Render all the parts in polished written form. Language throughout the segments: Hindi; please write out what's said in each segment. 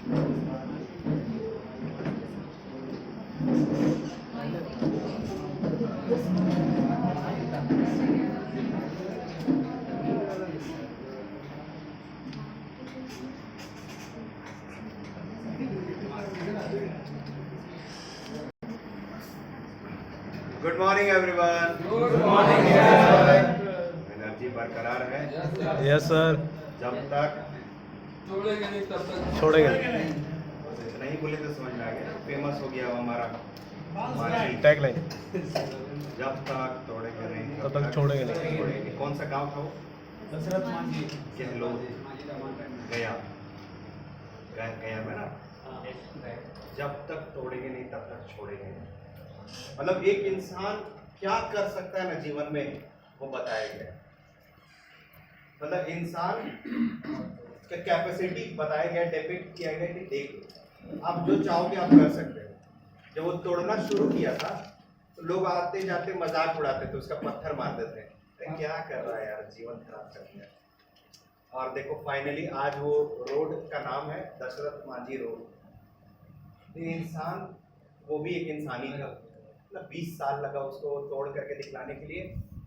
Good morning everyone. Good morning sir. Energy बरकरार है। Yes sir. जब तक छोड़ेंगे नहीं तब तक छोड़ेंगे बस इतना ही बोले तो समझ में आ गया, फेमस हो गया वो हमारा टैग लाइन। जब तक तोड़ेंगे नहीं तब तक छोड़ेंगे नहीं। छोड़ेंगे। कौन सा गांव था वो? दशरथ मांझी गहलोत, गया गया में ना। जब तक तोड़ेंगे नहीं तब तक छोड़ेंगे नहीं। मतलब एक इंसान क्या कर सकता है ना जीवन में, वो बताया गया। मतलब इंसान का कैपेसिटी बताया गया, डिपिक्ट किया गया कि देख आप जो चाहोगे आप कर सकते हो। जब वो तोड़ना शुरू किया था तो लोग आते जाते मजाक उड़ाते थे, उसका पत्थर मारते थे, अरे क्या कर रहा है यार, जीवन खराब कर दिया। और देखो फाइनली आज वो रोड का नाम है दशरथ मांझी रोड। ये इंसान वो भी एक इंसानी था। मतलब 20 साल लगा उसको तोड़ करके दिखलाने के लिए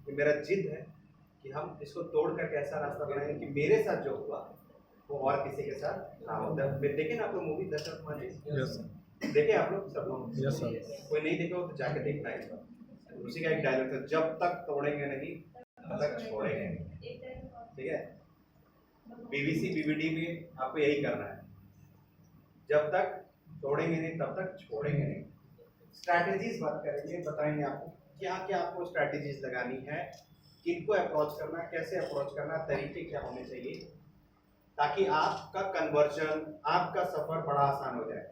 कि मेरा जिद है कि हम इसको तोड़ करके ऐसा रास्ता बनाएंगे कि मेरे साथ जो हुआ वो और किसी के साथ ना हो। देखे ना आप लोग movie Dashrath Manjhi? Yes sir. देखे आप लोग सब लोग? Yes sir. कोई नहीं देखे हो तो जाके देखना है एक बार। उसी का एक डायलॉग था, जब तक तोड़ेंगे नहीं तब तक छोड़ेंगे नहीं। ठीक है, बीबीसी बीबीडी में आपको यही करना है, जब तक तोड़ेंगे नहीं तब तक छोड़ेंगे नहीं। स्ट्रैटेजीज बात करेंगे, बताएंगे आपको क्या क्या आपको स्ट्रैटेजीज लगानी है, किनको अप्रोच करना है, कैसे अप्रोच करना है, तरीके क्या होने चाहिए ताकि आपका कन्वर्जन, आपका सफर बड़ा आसान हो जाए।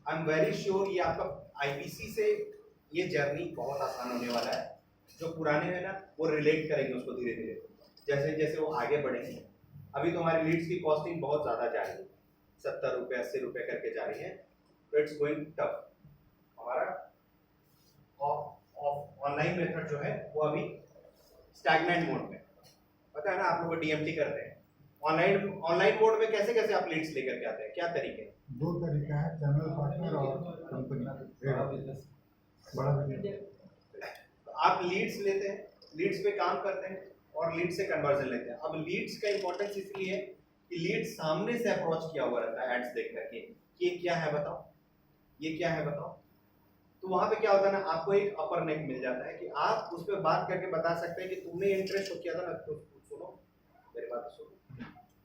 आई एम वेरी श्योर ये आपका आईपीसी से ये जर्नी बहुत आसान होने वाला है। जो पुराने हैं ना वो रिलेट करेंगे उसको धीरे धीरे, जैसे जैसे वो आगे बढ़ेंगे। अभी तो हमारी लीड्स की कॉस्टिंग बहुत ज़्यादा जा रही है, 70 रुपये 80 रुपये करके जा रही है। तो इट्स गोइंग टफ। हमारा ऑनलाइन मेथड जो है वो अभी स्टैग्नेंट मोड में, पता है ना आप लोग डीएमटी करते हैं। ऑनलाइन मोड में कैसे कैसे आप लीड्स लेकर के आते हैं, क्या तरीके? दो तरीका है, चैनल पार्टनर और कंपनी बड़ा बिजनेस। आप लीड्स लेते हैं, लीड्स पे काम करते हैं और लीड से कन्वर्जन लेते हैं। अब लीड्स का इंपॉर्टेंस इसलिए है कि लीड सामने से अप्रोच किया हुआ रहता है एड्स देख करके, ये क्या है बताओ, ये क्या है बताओ। तो वहां पे क्या होता है ना, आपको एक अपर नेक मिल जाता है कि आप उस पर बात करके बता सकते हैं कि तुमने इंटरेस्ट शो किया था ना, तो सुनो मेरी बात सुनो।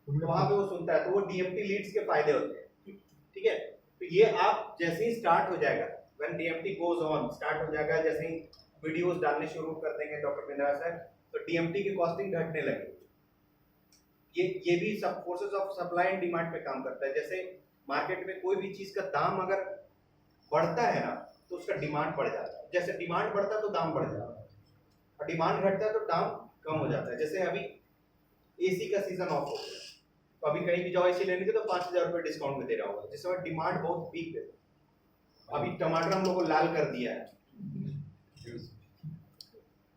तो वहां पे वो सुनता है, तो वो डीएमटी लीड्स के फायदे होते हैं। ठीक है, तो ये आप जैसे ही स्टार्ट हो जाएगा, when DMT goes on start हो जाएगा, जैसे ही वीडियोस डालने शुरू कर देंगे डॉक्टर बिंद्रा सर, तो डीएमटी की कॉस्टिंग घटने लगेगी। ये भी सब forces of supply and demand पे काम करता है। जैसे मार्केट में कोई भी चीज का दाम अगर बढ़ता है ना तो उसका डिमांड बढ़ जाता है। जैसे डिमांड बढ़ता है तो दाम बढ़ जाता है, और डिमांड घटता है तो दाम कम हो जाता है। जैसे अभी एसी का सीजन ऑफ हो गया, तो अभी कहीं भी जाओ एसी लेने के तो 5000 रुपये डिस्काउंट में दे रहा होगा, जिस समय डिमांड बहुत वीक है। अभी टमाटर हम लोग को लाल कर दिया है,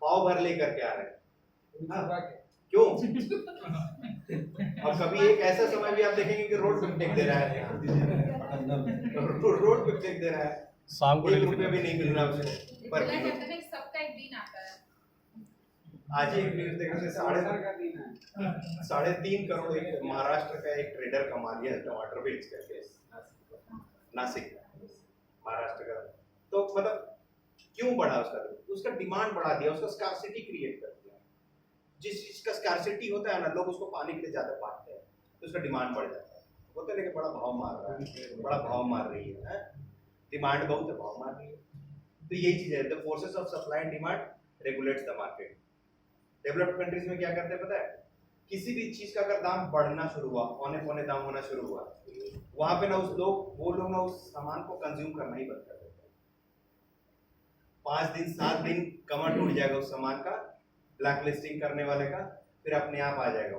पाव भर लेकर के आ रहे हैं, क्यों? और कभी एक ऐसा समय भी आप देखेंगे कि रोड पे फेंक दे रहा है, रोड पे फेंक दे रहा है, शाम को 1 रुपया भी नहीं मिल रहा उसको पर किलो। सबका एक दिन आता है। आज ही एक न्यूज देखा था, 3.5 करोड़ एक महाराष्ट्र का एक ट्रेडर कमा लिया टमाटर बेच करके, नासिक महाराष्ट्र का। तो मतलब क्यों बढ़ा उसका डिमांड बढ़ा दिया, उसका स्कार्सिटी क्रिएट कर दिया। जिस चीज का स्कार्सिटी होता है ना, लोग उसको पाने के लिए ज्यादा बांटते हैं, तो उसका डिमांड बढ़ जाता है। बोलते लेकिन बड़ा भाव मार रहा है, बड़ा भाव मार रही है, डिमांड बहुत है भाव मार रही है। तो यही चीज है, the forces of supply and demand regulates the market. Developed countries में क्या करते हैं पता है, किसी भी चीज का अगर दाम बढ़ना शुरू हुआ, औने पौने दाम होना शुरू हुआ, वहां पे ना वो लोग ना उस सामान को कंज्यूम करना ही बंद कर देते हैं। 5 दिन 7 दिन कमर टूट जाएगा उस सामान का, ब्लैक लिस्टिंग करने वाले का, फिर अपने आप आ जाएगा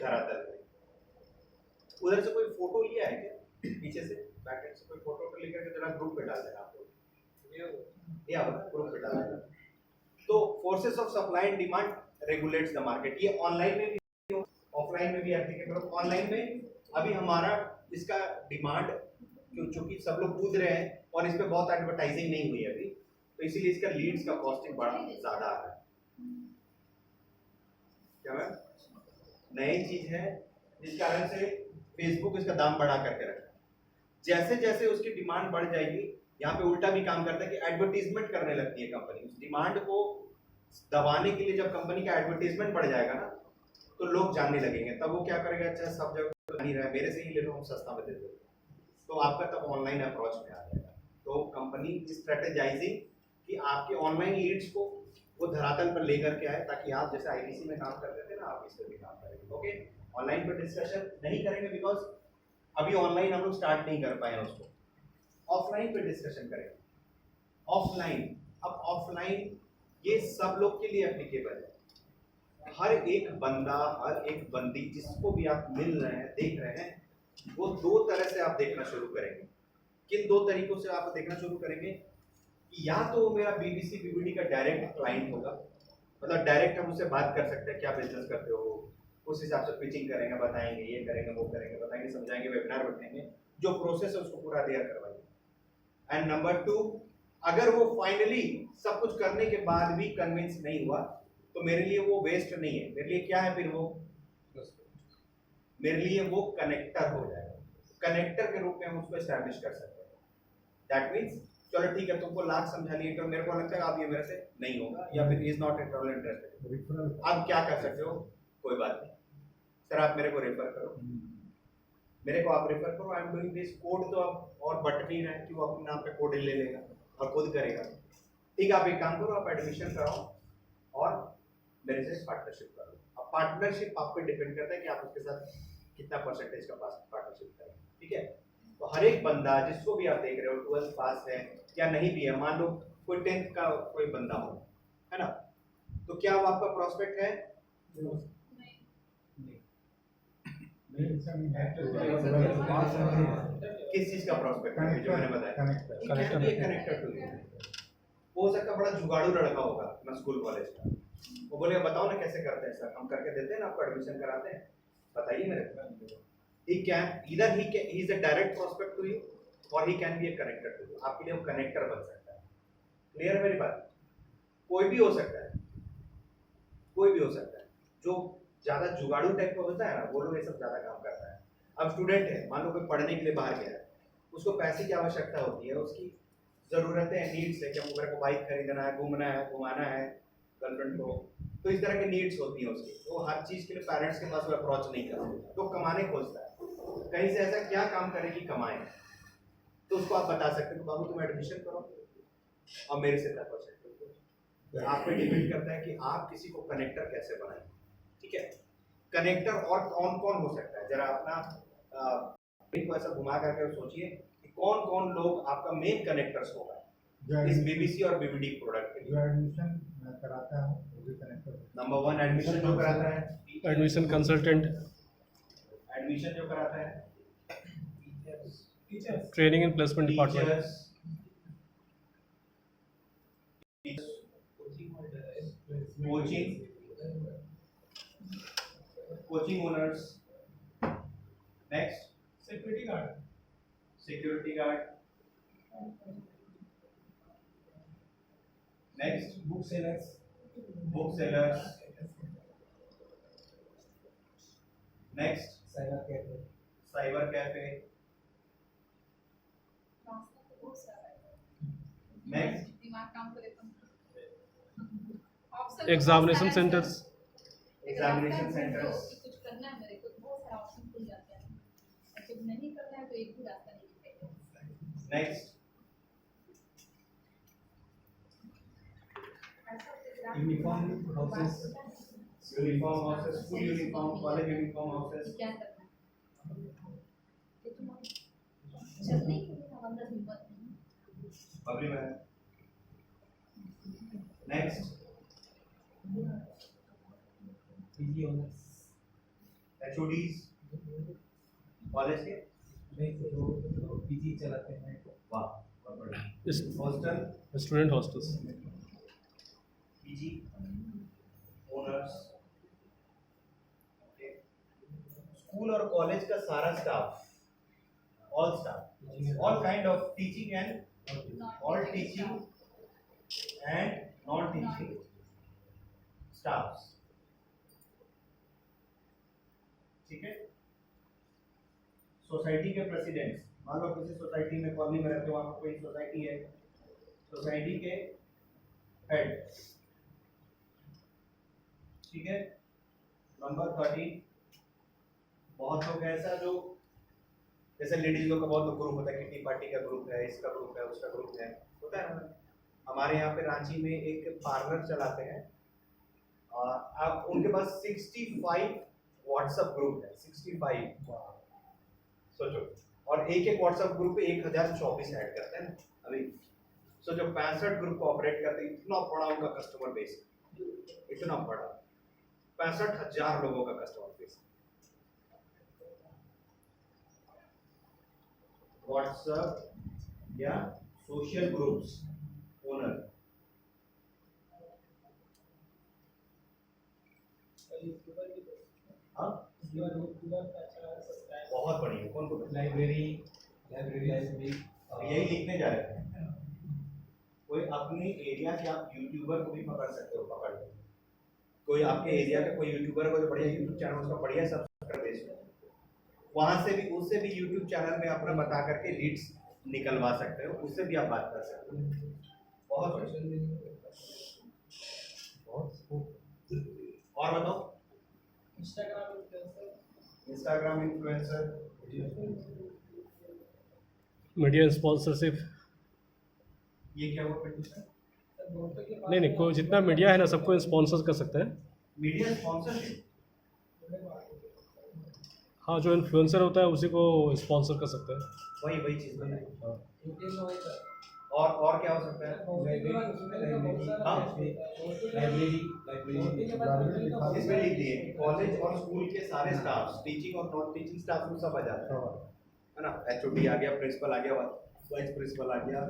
धरातल पे। उधर से कोई फोटो लिया है क्या, पीछे से बैकएंड से कोई फोटो लेकर के जरा ग्रुप पे डाल देना आप लोग, या ग्रुप पे डाल देना। तो forces of supply and demand regulates the market. ये ऑनलाइन में भी ऑफलाइन में भी एप्लीकेबल। ऑनलाइन में अभी हमारा इसका डिमांड क्योंकि सब लोग कूद रहे हैं और इस पे बहुत एडवर्टाइजिंग नहीं हुई है अभी, तो इसीलिए इसका लीड्स का कॉस्टिंग बड़ा ज्यादा आ रहा है। क्या मैम? नई चीज है जिस कारण से फेसबुक इसका दाम बढ़ा करके रखा है। जैसे जैसे उसकी डिमांड बढ़ जाएगी, यहाँ पे उल्टा भी काम करता है कि एडवर्टीजमेंट करने लगती है कंपनी। उस डिमांड को दबाने के लिए जब कंपनी का एडवर्टीजमेंट बढ़ जाएगा ना, तो लोग जानने लगेंगे, तब वो क्या करेगा, अच्छा सब जगह नहीं रहा, मेरे से ही ले लो, हम सस्ता में दे दो, तो आपका तब ऑनलाइन अप्रोच में आ जाएगा। तो कंपनी स्ट्रेटेजाइजिंग कि आपके ऑनलाइन लीड्स को वो धरातल पर लेकर के आए, ताकि आप जैसे आईटीसी में काम करते थे ना, आप इस पर भी काम करेंगे। ओके, ऑनलाइन पर डिस्कशन नहीं करेंगे बिकॉज अभी ऑनलाइन हम लोग स्टार्ट नहीं कर पाए हैं उसको, ऑफलाइन पे डिस्कशन करेंगे। ऑफलाइन, अब ऑफलाइन ये सब लोग के लिए एप्लीकेबल है। हर एक बंदा, हर एक बंदी जिसको भी आप मिल रहे हैं, देख रहे हैं, वो दो तरह से आप देखना शुरू करेंगे। किन दो तरीकों से आप देखना शुरू करेंगे? या तो वो मेरा बीबीसी बीबीडी का डायरेक्ट क्लाइंट होगा, मतलब डायरेक्ट हम उससे बात कर सकते हैं, क्या बिजनेस करते हो, उस हिसाब से पिचिंग करेंगे, बताएंगे, ये करेंगे, वो करेंगे, बताएंगे, समझाएंगे, वेबिनार बैठेंगे, जो प्रोसेस है उसको पूरा क्लियर करवाइए। एंड नंबर 2, अगर वो फाइनली सब कुछ करने के बाद भी कन्विंस नहीं हुआ, तो मेरे लिए वो वेस्ट नहीं है। मेरे लिए क्या है फिर वो? मेरे लिए वो कनेक्टर हो जाएगा। कनेक्टर के रूप में हम उसको एस्टैब्लिश कर सकते हैं। दैट मीन्स चलो ठीक है, तुमको लाख समझा लिए, तो मेरे को लगता है आप ये मेरे से नहीं होगा, या फिर is not at all interested. आप क्या कर सकते हो? कोई बात नहीं सर, आप मेरे को रेफर करो, मेरे को आप रेफर करो, I am doing this. Code तो अब और बट नहीं रहे कि वो अपने नाम पे कोड ले लेगा और खुद करेगा। ठीक है, आप एक काम करो, आप एडमिशन कराओ और मेरे से पार्टनरशिप करो। अब पार्टनरशिप आप पे डिपेंड करता है कि आप उसके साथ कितना परसेंटेज का पार्टनरशिप करें। ठीक है, तो हर एक बंदा जिसको भी आप देख रहे हो, 12th पास है या नहीं भी है, मान लो कोई 10th का कोई बंदा हो, है ना, तो क्या वो आपका प्रोस्पेक्ट है? किस चीज का प्रोस्पेक्ट है जो मैंने बताया? Connector to you. हो सकता है बड़ा जुगाड़ू लड़का होगा अपना स्कूल कॉलेज का, वो बोलेगा बताओ ना कैसे करते हैं सर, हम करके देते हैं ना, आपको एडमिशन कराते हैं, बताइए मेरे को। He can either he is a direct prospect to you or he can be a connector to you। आपके लिए वो कनेक्टर बन सकता है। क्लियर है मेरी बात? कोई भी हो सकता है, कोई भी हो सकता है। जो ज्यादा जुगाड़ू टाइप का होता है ना, वो लोग ये सब ज्यादा काम करता है। अब स्टूडेंट है, मान लो कोई पढ़ने के लिए बाहर गया है, उसको पैसे की आवश्यकता होती है, उसकी जरूरतें हैं, नीड्स है कि मेरे को बाइक खरीदना है, घूमना है, घुमाना है गर्लफ्रेंड को, तो इस तरह की नीड्स होती हैं उसकी। तो हर चीज के लिए पेरेंट्स के पास वो अप्रोच नहीं करता, तो कमाने खोजता है, कहीं से ऐसा क्या काम करे कि कमाए, तो उसको आप बता सकते हो बाबू तुम एडमिशन करो और मेरे से 10%। आप पे डिपेंड करता है कि आप किसी को कनेक्टर कैसे बनाएं। ठीक है, कनेक्टर और कौन कौन हो सकता है, जरा अपना को ऐसा घुमा करके सोचिए कि कौन कौन लोग आपका मेन कनेक्टर्स होगा इस बीबीसी और बीबीडी प्रोडक्ट के लिए। एडमिशन कराता है वो भी कनेक्टर। नंबर 1 एडमिशन जो कराता है, एडमिशन कंसल्टेंट, एडमिशन जो कराता है, training and placement department, coaching owners, next security guard, next book sellers, next cyber cafe, next दिमाग काम करे तो एग्जामिनेशन सेंटर्स, एग्जामिनेशन सेंटर्स, कुछ करना है मेरे को, बहुत सारा ऑप्शन खुल जाते हैं, और जब नहीं करना है तो एक भी रास्ता नहीं दिखेगा। Next uniform houses, school uniform, college uniform houses, क्या करना है कि तुम चलने के लिए अंदर हिम्मत नहीं। पब्लिक में। Next PG honours, HODs college के, नहीं जो पीजी चलाते हैं, वाह बहुत बढ़िया, hostel, student hostels, PG owners, school और कॉलेज का सारा staff all staff, all kind of teaching and all teaching and non-teaching staffs. ठीक है। सोसाइटी के प्रेसिडेंट्स, मान लो किसी सोसाइटी में कॉलोनी में रहते हो, वहाँ कोई सोसाइटी है, सोसाइटी के हेड, ठीक है। नंबर 13, बहुत लोग ऐसा जो जैसे लेडीज लोग का बहुत लोग ग्रुप होता है, किटी पार्टी का ग्रुप है, इसका ग्रुप है, उसका ग्रुप है, होता है ना। हमारे यहाँ पे रांची में एक पार्लर चलाते हैं, आप उनके पास 65 व्हाट्सएप ग्रुप है, 65, सोचो। और एक एक व्हाट्सएप ग्रुप पे 1024 ऐड करते हैं अभी। सोचो 65 ग्रुप को ऑपरेट करते, इतना बड़ा उनका कस्टमर बेस, इतना बड़ा 65,000 लोगों का कस्टमर बेस। व्हाट्सएप या सोशल ग्रुप्स ओनर, हाँ बहुत बड़ी है। कौन को लाइब्रेरी यही लिखने जा रहे हैं। कोई अपने एरिया के आप यूट्यूबर को भी पकड़ सकते हो, पकड़ लो। कोई आपके एरिया का कोई यूट्यूबर को जो बढ़िया यूट्यूब चैनल उसका बढ़िया सब्सक्राइबर बेस है, वहां से भी उससे भी यूट्यूब चैनल में अपना बता करके लीड्स निकलवा सकते हो, उससे भी आप बात कर सकते हो। बहुत और बताओ। Instagram influencer, media sponsorship. ये क्या हुआ प्रोड्यूसर? नहीं नहीं, कोई जितना मीडिया है ना सबको स्पॉन्सर कर सकते हैं। मीडिया स्पॉन्सरशिप, हाँ, जो इन्फ्लुएंसर होता है उसी को स्पॉन्सर कर सकते हैं। वही चीज बनाई। और क्या हो सकता है? इसमें लिख दिए कि कॉलेज और स्कूल के सारे स्टाफ, टीचिंग और नॉन टीचिंग स्टाफ में सब आ जाता है ना। एचओडी आ गया, प्रिंसिपल आ गया, वाइस प्रिंसिपल आ गया।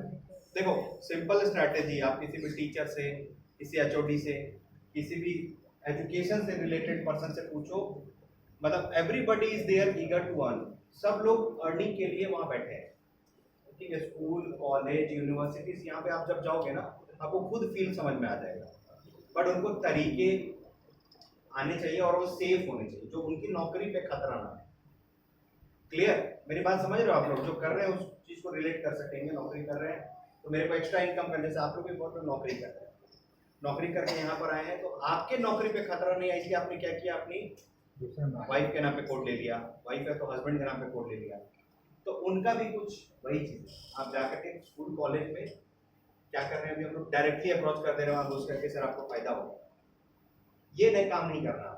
देखो सिंपल स्ट्रैटेजी, आप किसी भी टीचर से, किसी एचओडी से, किसी भी एजुकेशन से रिलेटेड पर्सन से पूछो, मतलब everybody is there eager to earn, सब लोग अर्निंग के लिए वहाँ बैठे हैं, ठीक है। स्कूल, कॉलेज, यूनिवर्सिटीज, यहाँ पे आप जब जाओगे ना आपको खुद फील समझ में आ जाएगा, बट उनको तरीके आने चाहिए और वो सेफ होने चाहिए, जो उनकी नौकरी पे खतरा ना है। क्लियर? मेरी बात समझ रहे हो आप लोग? जो कर रहे हैं उस चीज को रिलेट कर सकेंगे। नौकरी कर रहे हैं तो मेरे को एक्स्ट्रा इनकम करने से, आप लोग भी बहुत लोग नौकरी कर रहे हैं, नौकरी करके यहाँ पर आए हैं, तो आपके नौकरी पे खतरा नहीं है, इसलिए आपने क्या किया, अपनी वाइफ के नाम पे कोड ले लिया, वाइफ है तो हस्बैंड के नाम पे कोड ले लिया। तो उनका भी कुछ वही चीज है। आप जाकर के स्कूल कॉलेज में क्या कर रहे हैं, अभी हम लोग डायरेक्टली अप्रोच कर दे रहे हैं, घुस करके सर आपको फायदा होगा, ये नए काम नहीं करना।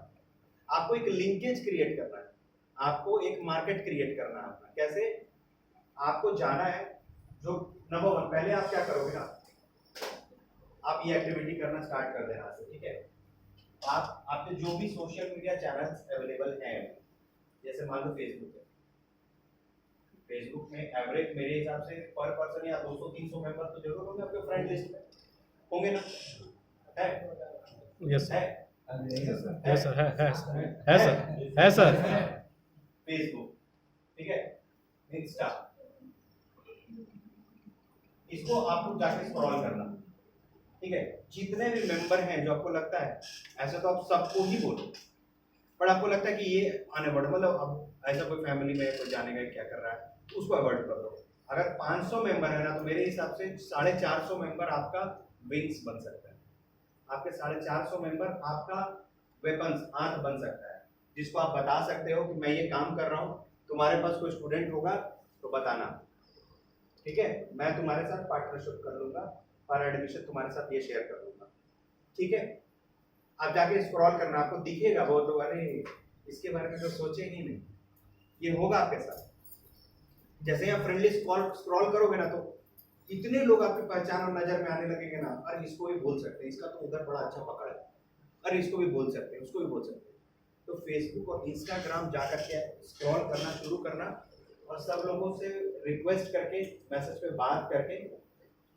आपको एक लिंकेज क्रिएट करना है, आपको एक मार्केट क्रिएट करना है अपना। कैसे? आपको जाना है, जो नंबर 1 पहले आप क्या करोगे ना, आप ये एक्टिविटी करना स्टार्ट कर देना से, ठीक है। आप आपके जो भी सोशल मीडिया चैनल्स अवेलेबल हैं, जैसे मान लो फेसबुक है, फेसबुक में एवरेज मेरे हिसाब से पर पर्सन या 200-300 मेंबर तो जरूर होंगे आपके फ्रेंड लिस्ट में, होंगे ना? है? यस है? यस सर, है सर। फेसबुक, ठीक है, इंस्टा, इसको आप लोग जाके स्क्रॉल करना, ठीक है। जितने भी मेंबर हैं जो आपको लगता है, ऐसा तो आप सबको ही बोलो, पर आपको लगता है कि ये आने बढ़, मतलब अब ऐसा कोई फैमिली में कोई जाने का क्या कर रहा है, उसको अवॉइड कर दो। अगर 500 मेंबर है ना, तो मेरे हिसाब से 450 मेंबर आपका विंग्स बन सकता है, आपके 450 मेंबर आपका वेपन्स, हाथ बन सकता है, जिसको आप बता सकते हो कि मैं ये काम कर रहा हूँ, तुम्हारे पास कोई स्टूडेंट होगा तो बताना, ठीक है, मैं तुम्हारे साथ पार्टनरशिप कर लूंगा, पर एडमिशन तुम्हारे साथ ये शेयर कर लूंगा, ठीक है। आप जाके स्क्रॉल करना, आपको दिखेगा वो तो, अरे इसके बारे में तो सोचे ही नहीं, ये होगा आपके साथ। जैसे ही आप फ्रेंडली स्क्रॉल करोगे ना, तो इतने लोग आपकी पहचान और नजर में आने लगेंगे ना, अरे इसको भी बोल सकते हैं, इसका तो उधर बड़ा अच्छा पकड़ है, अरे इसको भी बोल सकते हैं, उसको भी बोल सकते हैं। तो फेसबुक और इंस्टाग्राम जाकर के स्क्रॉल करना शुरू करना, और सब लोगों से रिक्वेस्ट करके, मैसेज पे बात करके,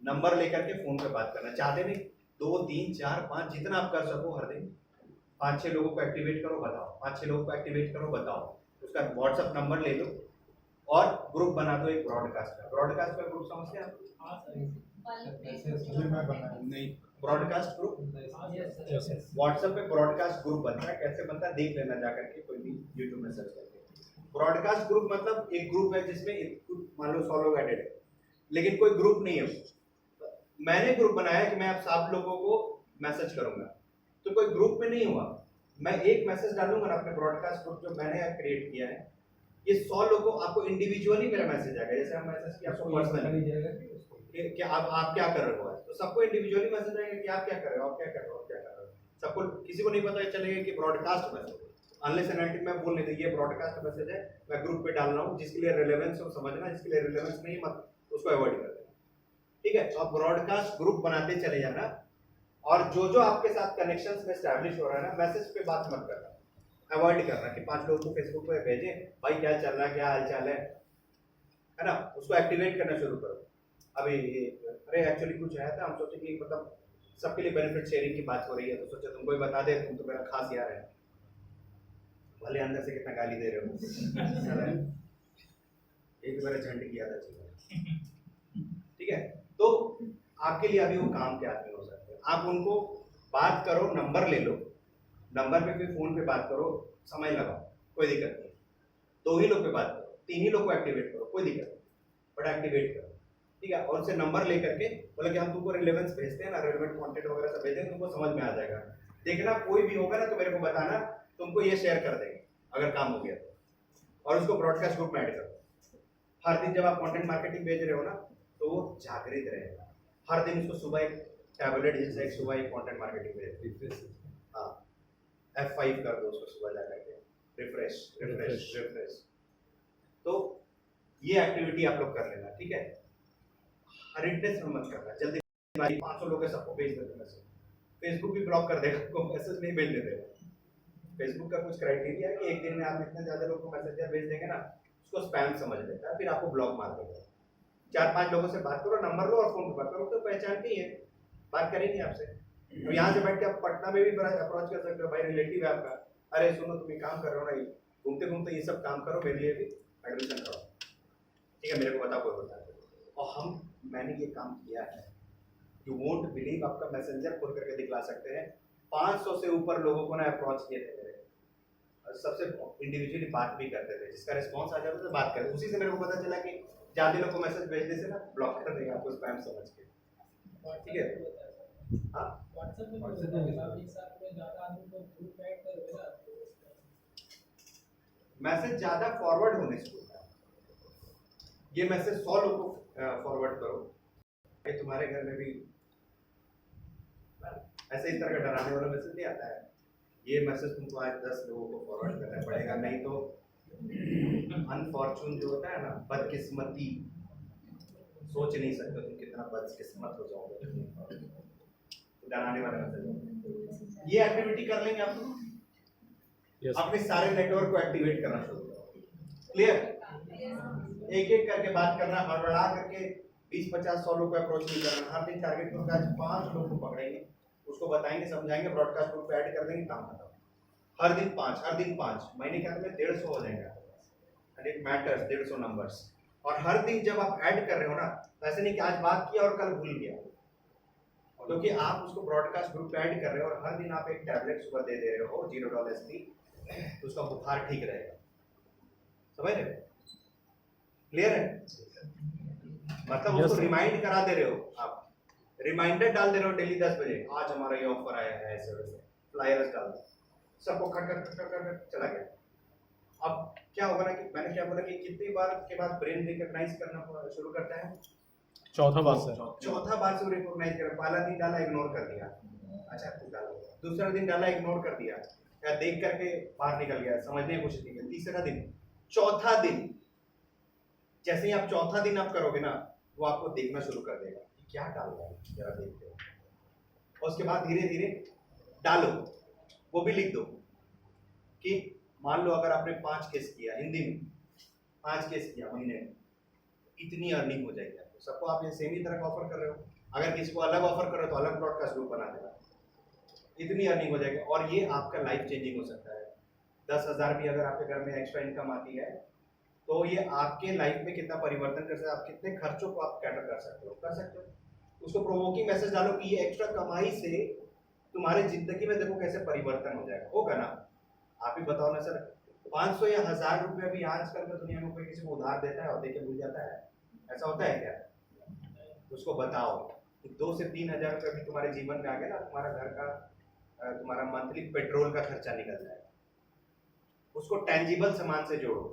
नंबर लेकर के फोन पे बात करना। चाहते नहीं 2, 3, 4, 5 जितना आप कर सको हर दिन, 5-6 लोगों को एक्टिवेट करो, बताओ, 5-6 लोगों को एक्टिवेट करो, बताओ, उसका व्हाट्सएप नंबर ले लो, और ग्रुप बना दो एक ब्रॉडकास्ट का। ब्रॉडकास्ट का ग्रुप समझते हैं आप? अभी मैं बनाया नहीं broadcast group yes yes WhatsApp पे ब्रॉडकास्ट ग्रुप बनता है। कैसे बनता है देख लेना जाकर के, कोई भी यूट्यूब में सर्च करके। ब्रॉडकास्ट ग्रुप मतलब एक ग्रुप है जिसमें मान लो 100 लोग एडेड है, लेकिन कोई ग्रुप नहीं है। मैंने ग्रुप बनाया कि मैं आप सब लोगों को मैसेज करूंगा, तो कोई ग्रुप में नहीं हुआ। मैं एक मैसेज डालूंगा ना अपने ब्रॉडकास्ट ग्रुप जो मैंने क्रिएट किया है, ये 100 लोगों को आपको इंडिविजुअली मेरा मैसेज आएगा। जैसे हम मैसेज किया आपको पर्सनली कि आप क्या कर रहे हो आज, तो सबको इंडिविजुअली मैसेज आएगा कि आप क्या कर रहे हो, आप क्या कर रहे हो, आप क्या कर रहे हो। सबको, किसी को नहीं पता चलेगा कि broadcast message, unless and until मैं बोल नहीं दूं ये ब्रॉडकास्ट मैसेज है, मैं ग्रुप पे डाल रहा हूं, जिसके लिए रिलेवेंस हो समझना, जिसके लिए रिलेवेंस नहीं मत उसको अवॉइड कर देना। ठीक है, तो आप ब्रॉडकास्ट ग्रुप बनाते चले जाना, और जो जो आपके साथ कनेक्शंस में एस्टैब्लिश हो रहा है ना, मैसेज पे बात मत करना, अवॉइड करना कि 5 लोगों को फेसबुक पे भेजें भाई क्या चल रहा है, क्या हाल चाल है ना, उसको एक्टिवेट करना शुरू करो। अभी अरे एक्चुअली कुछ आया था, हम सोचे कि मतलब सबके लिए बेनिफिट शेयरिंग की बात हो रही है, तो सोचा तुमको ही बता दे, तुम तो मेरा खास यार है, भले अंदर से कितना गाली दे रहे हो एक बार झंड किया था चीज़। ठीक है, तो आपके लिए अभी वो काम के आदमी हो सकते हैं। आप उनको बात करो, नंबर ले लो, नंबर पे फिर फोन पे बात करो, समय लगाओ, कोई दिक्कत नहीं। 2 ही लोग पे बात करो, 3 ही लोग को एक्टिवेट करो, कोई दिक्कत नहीं, बट एक्टिवेट करो। ठीक है, और उनसे नंबर लेकर के बोले कि हम तुमको रिलेवेंस भेजते हैं ना, रेलेवेंट कंटेंट वगैरह सब भेजेंगे, तुमको समझ में आ जाएगा। देखना कोई भी होगा ना तो मेरे को बताना, तुमको ये शेयर कर देंगे अगर काम हो गया तो, और उसको ब्रॉडकास्ट ग्रुप में ऐड करो। हर दिन जब आप कंटेंट मार्केटिंग भेज रहे हो ना, तो वो जागृत रहेगा। हर दिन उसको सुबह एक टैबलेट जैसे एक सुबह एक कंटेंट मार्केटिंग भेज, हाँ F5 कर दो उसको सुबह जाकर के, रिफ्रेश रिफ्रेश रिफ्रेश। तो ये एक्टिविटी आप लोग कर लेना। ठीक है, हरिडनेस में मत करना, जल्दी 500 लोग सबको भेज देते मैसेज, फेसबुक भी ब्लॉक कर देगा, को मैसेज नहीं भेजने देगा। फेसबुक का कुछ क्राइटेरिया है कि एक दिन में आप इतने ज्यादा लोगों को मैसेज भेज देंगे ना, उसको स्पैम समझ लेता है, फिर आपको ब्लॉक मार देगा। 4-5 लोगों से बात करो, नंबर लो और फोन पे बात करो, तो पहचान नहीं है, बात करेंगे आपसे। तो यहाँ से बैठ के आप पटना में भी अप्रोच कर सकते हो, भाई रिलेटिव है आपका, अरे सुनो तुम काम कर रहे हो ना, घूमते घूमते ये सब काम करो, मेरे लिए भी एडमिशन करो, ठीक है, मेरे को बताओ कोई होता है। और मैंने ये काम किया है, यू वोंट बिलीव, आपका मैसेंजर खोल करके दिखला सकते हैं। 500 से ऊपर लोगों को ना अप्रोच किए थे मेरे, सबसे इंडिविजुअली बात भी करते थे, जिसका रिस्पॉन्स आ जाता था बात करते, उसी से मेरे को पता चला कि ज्यादा लोग को मैसेज भेजने से ना ब्लॉक कर देगा आपको स्पैम समझ के। ठीक है, हाँ मैसेज ज्यादा फॉरवर्ड होने से होता है। ये मैसेज 100 लोगों को फॉरवर्ड करो, ये तुम्हारे घर में भी ऐसे इस तरह का डराने वाला मैसेज नहीं आता है। ये मैसेज तुमको आज 10 लोगों को फॉरवर्ड करना पड़ेगा, नहीं तो अनफॉर्चून जो होता है ना, बदकिस्मती, सोच नहीं सकते तुम कितना बदकिस्मत हो जाओगे, डराने वाला मैसेज। ये एक्टिविटी कर लेंगे आप लोग, यस अपने सारे नेटवर्क को एक्टिवेट करना शुरू करो। क्लियर, एक एक करके बात करना, हड़बड़ा करके 20-50-100 लोग को अप्रोच नहीं करना। हर दिन टारगेट करो, आज 5 लोग को पकड़ेंगे, उसको बताएंगे, समझाएंगे, ब्रॉडकास्ट ग्रुप पे ऐड कर देंगे, काम खत्म। हर दिन 5, महीने के अंत में 150 हो जाएगा, एंड इट मैटर्स 150 नंबर्स। और हर दिन जब आप ऐड कर रहे हो ना, तो ऐसे नहीं कि आज बात किया और कल भूल गया, क्योंकि आप उसको ब्रॉडकास्ट ग्रुप पे ऐड कर रहे हो और हर दिन आप एक टैबलेट सुबह दे रहे हो $0 की, तो उसका बुखार ठीक रहेगा। समझ रहे हो? क्लियर है? मतलब उसको रिमाइंड करा दे रहे हो, आप रिमाइंडर डाल दे रहे हो डेली 10 बजे, आज हमारा ये ऑफर आया है, ऐसे वैसे फ्लायर्स डाल दो, सबको खट खट खट खट चला गया। अब क्या होगा ना कि मैंने क्या बोला कि कितनी बार के बाद ब्रेन रिकॉग्नाइज करना शुरू करता है? चौथा बार सर, चौथा बार से रिकॉग्नाइज कर। पहला दिन डाला, इग्नोर कर दिया, अच्छा कुछ डाला, दूसरा दिन डाला, इग्नोर कर दिया, या देख करके बाहर निकल गया, समझने की कोशिश नहीं की, तीसरा दिन, चौथा दिन, जैसे ही आप चौथा दिन आप करोगे ना, वो आपको देखना शुरू कर देगा कि क्या डाल रहा है, जरा देखते हो। और उसके बाद धीरे धीरे डालो, वो भी लिख दो कि मान लो अगर आपने 5 केस किया, हिंदी में 5 केस किया महीने में, इतनी अर्निंग हो जाएगी आपको। सबको आप ये सेम ही तरह का ऑफर कर रहे हो, अगर किसी को अलग ऑफर कर रहे हो तो अलग ब्रॉडकास्ट ग्रुप बना देना, इतनी अर्निंग हो जाएगी। और ये आपका लाइफ चेंजिंग हो सकता है। 10,000 भी अगर आपके घर में एक्स्ट्रा इनकम आती है तो ये आपके लाइफ में कितना परिवर्तन कर सकते हैं, आप कितने खर्चों को आप कैटर कर सकते हो, कर सकते हो। उसको प्रोवोकिंग मैसेज डालो कि ये एक्स्ट्रा कमाई से तुम्हारे जिंदगी में देखो कैसे परिवर्तन हो जाएगा, होगा ना। आप ही बताओ ना सर, 500 या 1000 रुपये भी आजकल के दुनिया में कोई किसी को उधार देता है और देके भूल जाता है, ऐसा होता है क्या? उसको बताओ कि 2 से 3 हजार रुपये भी तुम्हारे जीवन में आ गया ना, तुम्हारा घर का तुम्हारा मंथली पेट्रोल का खर्चा निकल जाएगा। उसको टेंजिबल सामान से जोड़ो।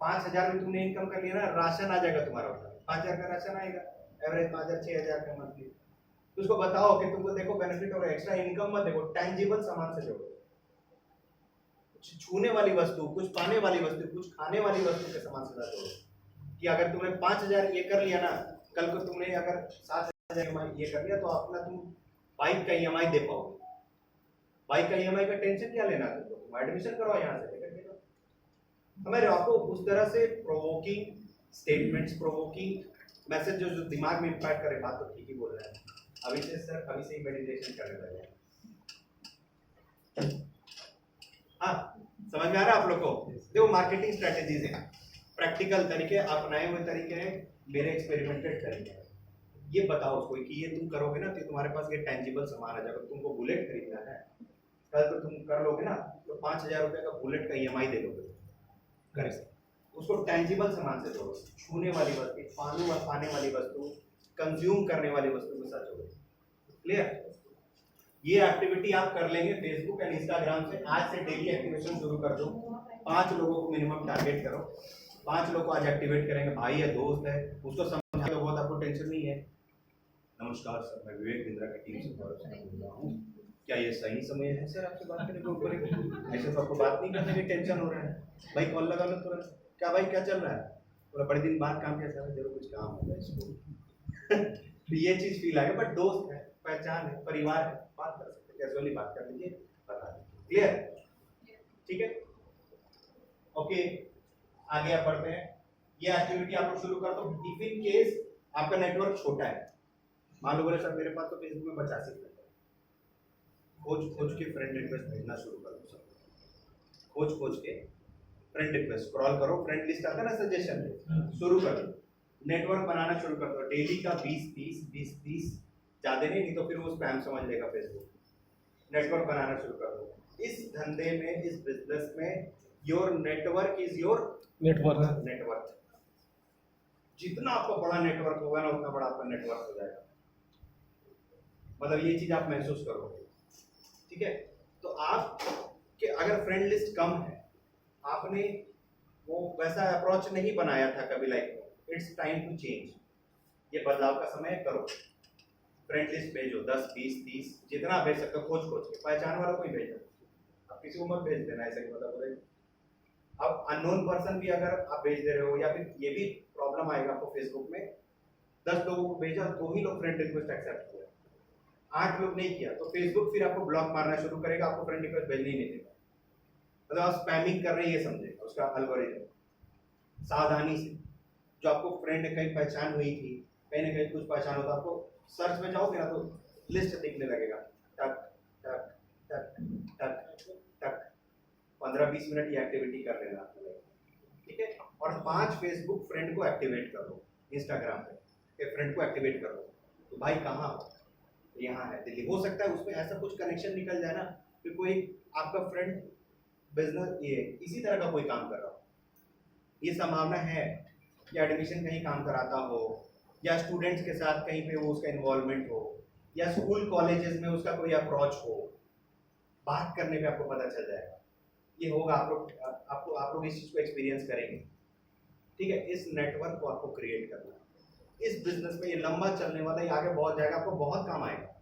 5000 भी तुमने इनकम कर लिया ना, राशन आ जाएगा तुम्हारा, 5000 का राशन आएगा, एवरेज 5000 6000 का मंथली। तो उसको बताओ कि तुमको देखो बेनिफिट हो रहा है, एक्स्ट्रा इनकम मत देखो, टेंजिबल सामान से जोड़ो। कुछ छूने वाली वस्तु, कुछ पाने वाली वस्तु, कुछ खाने वाली वस्तु के सामान से जोड़ो। कि अगर तुमने 5000 ये कर लिया ना, कल को तुमने अगर 7000 ये कर लिया तो अपना तुम बाइक का EMI दे पाओगे। बाइक का EMI का टेंशन क्या लेना, तुम एडमिशन करवाओ यहाँ से लेकर के। हमारे आपको उस तरह से प्रोवोकिंग स्टेटमेंट्स, प्रोवोकिंग मैसेज जो दिमाग में इम्पैक्ट करे। बात तो ठीक ही बोल रहे हैं, अभी से सर अभी से ही मेडिटेशन करने लगे। हाँ, समझ में आ रहा है आप लोग को? देखो मार्केटिंग स्ट्रेटेजीज हैं, प्रैक्टिकल तरीके, अपनाए हुए तरीके हैं, मेरे एक्सपेरिमेंटेड तरीके हैं। ये बताओ उसको कि ये तुम करोगे ना तो तुम्हारे पास ये टेंजिबल सामान आ जाएगा। तुमको बुलेट खरीदना है, कल तो तुम कर लोगे ना तो 5000 रुपये का बुलेट का EMI दे दोगे घर से। उसको टेंजिबल सामान से जोड़ो, छूने वाली वस्तु, पाने वाली वस्तु, कंज्यूम करने वाली वस्तु के साथ जोड़ो। क्लियर? ये एक्टिविटी आप कर लेंगे फेसबुक एंड इंस्टाग्राम से। आज से डेली एक्टिवेशन शुरू कर दो। 5 लोगों को मिनिमम टारगेट करो, 5 लोग को आज एक्टिवेट करेंगे। भाई है, दोस्त है, उसको समझा दो, बहुत आपको टेंशन नहीं है। नमस्कार सर, मैं विवेक बिंद्रा की टीम से बोल रहा हूँ, क्या ये सही समय है सर आपसे बात करने के ऊपर? ऐसे तो आपको बात नहीं करने की टेंशन हो रहा है, भाई कॉल लगा लो तुरंत। क्या भाई क्या चल रहा है? बोला बड़े दिन बाद काम किया सर, जरूर कुछ काम होगा इसको। तो ये चीज फील आ गया, बट दोस्त है, पहचान है, परिवार है, बात कर सकते, कैजुअली बात कर लीजिए, बता दीजिए। क्लियर? ठीक है, ओके, आगे आप बढ़ते हैं। ये एक्टिविटी आप लोग शुरू कर दो। इफ इन केस आपका नेटवर्क छोटा है, मान लो बोले सर मेरे पास तो फेसबुक में 85 फ्रेंड है, खोज के फ्रेंड रिक्वेस्ट भेजना शुरू कर दो। सब खोज के फ्रेंड रिक्वेस्ट स्क्रॉल करो, फ्रेंड लिस्ट आता है ना, सजेशन, शुरू कर दो। नेटवर्क बनाना शुरू कर दो, डेली का 20-30 ज्यादा नहीं तो फिर वो स्पैम समझ लेगा फेसबुक। नेटवर्क बनाना शुरू कर दो। इस धंधे में, इस बिजनेस में your network is your network. जितना आपका बड़ा नेटवर्क होगा ना उतना बड़ा आपका नेटवर्क हो जाएगा। मतलब ये चीज आप महसूस करोगे, ठीक है? तो आप कि अगर फ्रेंड लिस्ट कम है, आपने वो वैसा अप्रोच नहीं बनाया था कभी लाइफ में, इट्स टाइम टू चेंज। ये बदलाव का समय है, करो। फ्रेंड लिस्ट भेजो, 10, 20, 30 जितना भेज सकते हो, खोज के पहचान वाला कोई भेजो, आप किसी को मत भेज देना ऐसे कि मतलब अब अननोन पर्सन भी अगर आप भेज दे रहे हो, या फिर ये भी प्रॉब्लम आएगा आपको फेसबुक में, 10 लोगों को भेजा 2 ही लोग फ्रेंड रिक्वेस्ट एक्सेप्ट किया, 8 लोग नहीं किया, तो फेसबुक फिर आपको ब्लॉक मारना शुरू करेगा, आपको फ्रेंड रिक्वेस्ट भेजने ही नहीं देगा। मतलब आप स्पैमिंग कर रहे हैं ये समझेगा उसका एल्गोरिथम। सावधानी से, जो आपको फ्रेंड कहीं पहचान हुई थी, कहीं ना कहीं कुछ पहचान होता, आपको सर्च में जाओगे ना तो लिस्ट दिखने लगेगा, टक टक टक टक टक। 15-20 मिनट ये एक्टिविटी कर लेना, ठीक है? और 5 फेसबुक फ्रेंड को एक्टिवेट कर दो, इंस्टाग्राम पे फ्रेंड को एक्टिवेट कर दो। तो भाई कहाँ हो? यहाँ है, दिल्ली। हो सकता है उसमें ऐसा कुछ कनेक्शन निकल जाए ना कि कोई आपका फ्रेंड बिजनेस ये इसी तरह का कोई काम कर रहा हो, ये संभावना है कि एडमिशन कहीं काम कराता हो, या स्टूडेंट्स के साथ कहीं पे वो उसका इन्वॉल्वमेंट हो, या स्कूल कॉलेजेस में उसका कोई अप्रोच हो, बात करने पे आपको पता चल जाएगा। ये होगा, आप लोग इस चीज़ को एक्सपीरियंस करेंगे, ठीक है? इस नेटवर्क को आपको क्रिएट करना है। इस बिजनेस में ये लंबा चलने वाला है, ये आगे बहुत जाएगा, आपको बहुत काम आएगा।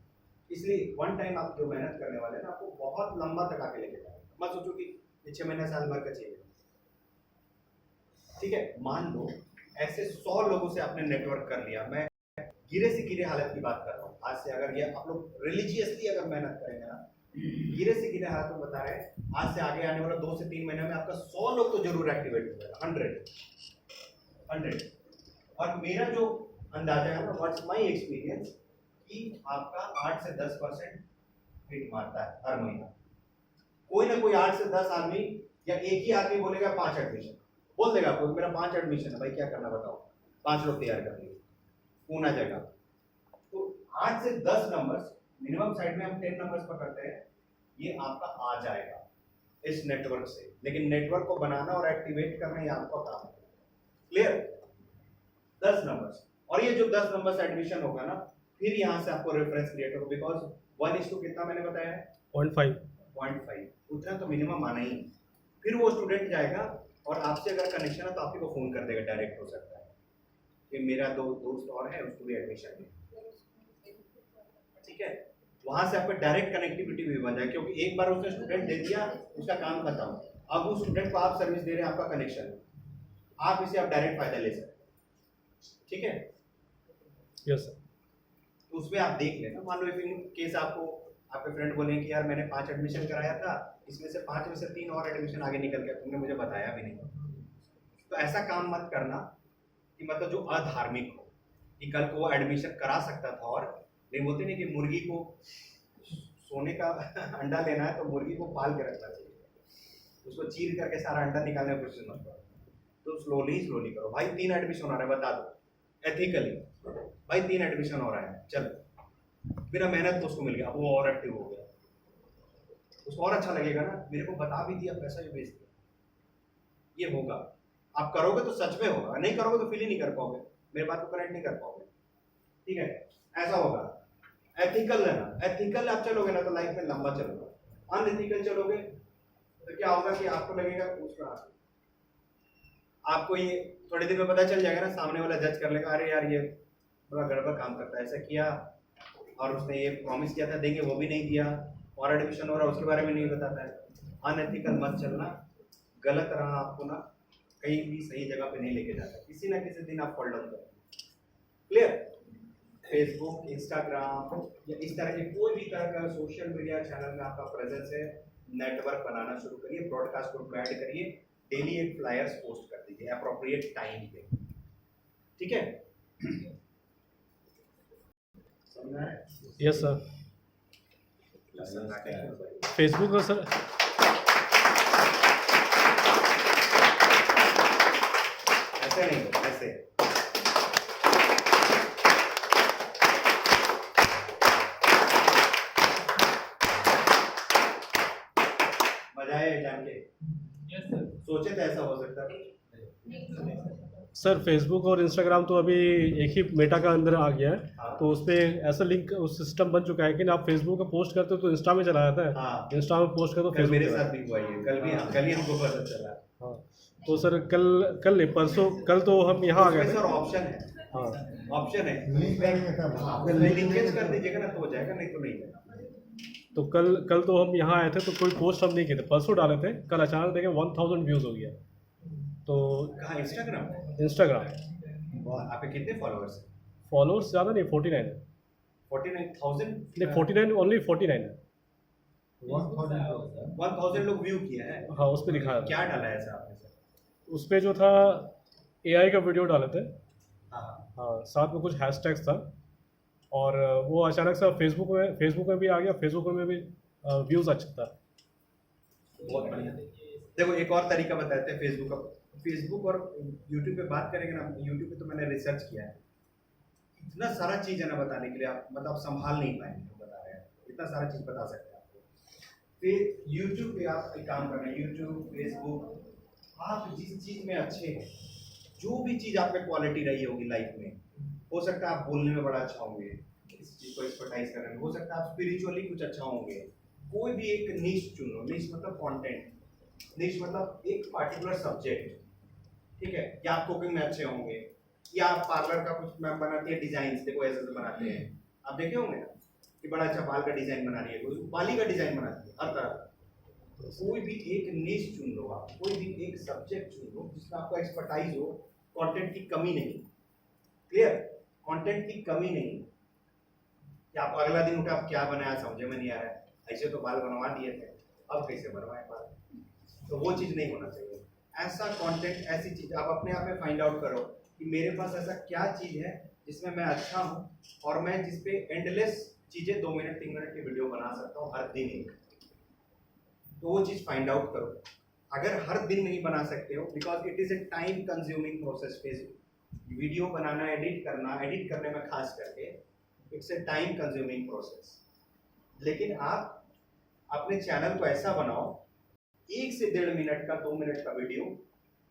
इसलिए वन टाइम आप जो मेहनत करने वाले हैं ना, आपको बहुत लंबा तक आके लेके जाएगा। मत सोचो कि 6 महीने साल भर का चाहिए, ठीक है? मान लो ऐसे 100 लोगों से आपने नेटवर्क कर लिया। मैं गिरे से गिरे हालत की बात कर रहा हूँ। आज से अगर ये आप लोग रिलीजियसली अगर मेहनत करेंगे ना, गिरे से गिरे हालत में बता रहे हैं, आज से आगे आने वाला 2 से 3 महीने में आपका 100 लोग तो जरूर एक्टिवेट हो जाएगा, 100। और मेरा जो अंदाजा है ना, व्हाट्स माई एक्सपीरियंस, कि आपका 8 से 10% हिट मारता है हर महीना। कोई ना कोई 8 से 10 आदमी, या एक ही आदमी बोलेगा 5 एडमिशन, बोल देगा आपको मेरा 5 एडमिशन है भाई, क्या करना बताओ, 5 लोग तैयार कर लिए, कौन आ जाएगा। तो 8 से 10 नंबर्स मिनिमम, साइड में हम 10 नंबर्स पकड़ते हैं, ये आपका आ जाएगा इस नेटवर्क से। लेकिन नेटवर्क को बनाना और एक्टिवेट करना ये आपका काम है। क्लियर? 10 नंबर्स, और ये जो 10 नंबर्स एडमिशन होगा ना, फिर यहाँ से आपको रेफरेंस क्रिएट होगा, बिकॉज 1:, कितना मैंने बताया है, 0.5। 0.5, उतना तो मिनिमम आना ही। फिर वो स्टूडेंट जाएगा और आपसे अगर कनेक्शन है तो आपको फोन कर देगा, डायरेक्ट हो सकता है कि मेरा दोस्त और है, उसको भी एडमिशन है, ठीक है। वहां से आपका डायरेक्ट कनेक्टिविटी भी बन जाए, क्योंकि एक बार उसने स्टूडेंट दे दिया, उसका काम खत्म। अब उस स्टूडेंट को आप सर्विस दे रहे हैं, आपका कनेक्शन है, आप इसे आप डायरेक्ट फायदा ले सकते हैं, ठीक है। Yes sir. तो उसमें आप देख लेना, मान लो इन केस आपको आपके फ्रेंड बोले कि यार मैंने 5 एडमिशन कराया था, इसमें से 5 में से 3 और एडमिशन आगे निकल गया, तुमने मुझे बताया भी नहीं। तो ऐसा काम मत करना कि मतलब जो अधार्मिक हो, कि कल को वो एडमिशन करा सकता था, और नहीं बोलते नहीं कि मुर्गी को सोने का अंडा लेना है तो मुर्गी को पाल के रखना चाहिए, उसको चीर करके सारा अंडा निकालने की कोशिश मत करो। तो स्लोली करो भाई, 3 एडमिशन हो रहा है, बता दो एथिकली भाई 3 एडमिशन हो रहा है, चल बिना मेहनत तो उसको मिल गया, अब वो और एक्टिव हो गया, उसको और अच्छा लगेगा ना, मेरे को बता भी दिया, पैसा भी भेज दिया। ये होगा, आप करोगे तो सच में होगा, नहीं करोगे तो फील ही नहीं कर पाओगे, मेरे बात को कनेक्ट नहीं कर पाओगे, ठीक है। ऐसा होगा, एथिकल रहना, एथिकल आप चलोगे ना तो लाइफ में लंबा चलोगे, अनएथिकल चलोगे तो क्या होगा कि आपको लगेगा उसका, आपको ये थोड़ी देर में पता चल जाएगा ना, सामने वाला जज कर लेगा, अरे यार ये बड़ा गड़बड़ काम करता है, ऐसा किया और उसने ये प्रॉमिस किया था देंगे, वो भी नहीं दिया, और एडमिशन हो रहा है उसके बारे में नहीं बताता है। अनएथिकल मत चलना, गलत राह आपको ना कहीं भी सही जगह पे नहीं लेके जाता, किसी ना किसी दिन आप फॉल डाउन करोगे। क्लियर? फेसबुक, इंस्टाग्राम या इस तरह के कोई भी तरह का सोशल मीडिया चैनल में आपका प्रेजेंस है, नेटवर्क बनाना शुरू करिए, ब्रॉडकास्ट ग्रुप ऐड करिए, डेली एक फ्लायर्स पोस्ट कर दीजिए अप्रोप्रिएट टाइम पे, ठीक है। समझा है? Yes sir. फेसबुक का सर, ऐसे नहीं, ऐसे मजा आया जान के? Yes sir. सोचे थे ऐसा हो सकता है? सर फेसबुक और इंस्टाग्राम तो अभी एक ही मेटा का अंदर आ गया है, हाँ। तो उस पर ऐसा लिंक उस सिस्टम बन चुका है कि ना आप फेसबुक पे पोस्ट करते हो तो इंस्टा में चला जाता है, हाँ। इंस्टा में पोस्ट करते हो कल मेरे फेसबुक साथ भी हुआ ये, कल ही हमको पता चला। हाँ। तो सर कल नहीं परसों, कल तो हम यहाँ आ गए उसमें थे। सर ऑप्शन है, हाँ ऑप्शन है, लिंक करेंगे तब। हाँ, लिंकेज कर दीजिएगा ना तो हो जाएगा, नहीं तो नहीं जाएगा। तो कल तो हम यहाँ आए थे तो कोई पोस्ट हम नहीं किए थे, परसों डाले थे, कल अचानक देखे 1000 व्यूज़ हो गया। तो कहाँ, इंस्टाग्राम? इंस्टाग्राम आप पे कितने फॉलोअर्स हैं? फॉलोअर्स ज़्यादा नहीं, 49 है। 49,000? नहीं 49, ओनली 49 है। 1000 लोग व्यू किया है। हाँ उस पर दिखाया था। क्या डाला है ऐसा आपने सर? उस पर जो था AI का वीडियो डाले थे, हाँ हाँ साथ में कुछ हैशटैग्स था, और वो अचानक से फेसबुक में भी आ गया, फेसबुक में भी व्यूज़ अच्छा था। बहुत बढ़िया। देखो एक और तरीका बताते हैं फेसबुक का। फेसबुक और यूट्यूब पे बात करेंगे ना, यूट्यूब पे तो मैंने रिसर्च किया है, इतना सारा चीज़ है ना बताने के लिए, आप मतलब संभाल नहीं पाएंगे, हम बता रहे हैं, इतना सारा चीज़ बता सकते हैं आपको। फिर यूट्यूब पे आप एक काम करना, यूट्यूब, फेसबुक, आप जिस चीज़ में अच्छे हैं, जो भी चीज़ आप में क्वालिटी रही होगी लाइफ में, हो सकता है आप बोलने में बड़ा अच्छा होंगे, किसी चीज़ को एक्सपर्टाइज करने में, हो सकता है आप स्पिरिचुअली कुछ अच्छा होंगे, कोई भी एक निश चुन लो, निश मतलब कंटेंट, निश मतलब एक पार्टिकुलर सब्जेक्ट, ठीक है। या आप कुकिंग में अच्छे होंगे, या आप पार्लर का कुछ मैम बनाती है डिजाइन, देखो ऐसे से बनाते हैं, आप देखे होंगे ना कि बड़ा अच्छा बाल का डिजाइन बना रही है, कोई बाली का डिजाइन बनाती है, हर तरह। कोई भी एक निश चुन लो आप, कोई भी एक सब्जेक्ट चुन लो जिसमें आपको एक्सपर्टाइज हो, कंटेंट की कमी नहीं। क्लियर? कंटेंट की कमी नहीं कि आप अगला दिन उठा आप क्या बनाया समझे में नहीं आ रहा है, ऐसे तो बाल बनवा दिए थे, अब कैसे बनवाए बाल, तो वो चीज़ नहीं होना चाहिए। ऐसा कंटेंट, ऐसी चीज़ आप अपने आप में फाइंड आउट करो कि मेरे पास ऐसा क्या चीज़ है जिसमें मैं अच्छा हूँ, और मैं जिस पे एंडलेस चीज़ें 2 मिनट 3 मिनट की वीडियो बना सकता हूँ हर दिन एक, तो वो चीज़ फाइंड आउट करो। अगर हर दिन नहीं बना सकते हो, because it is a time consuming process. Facebook video banana, edit करने में खास करके it's a time consuming process. लेकिन आप अपने चैनल को ऐसा बनाओ, 1 से 1.5 मिनट का 2 मिनट का वीडियो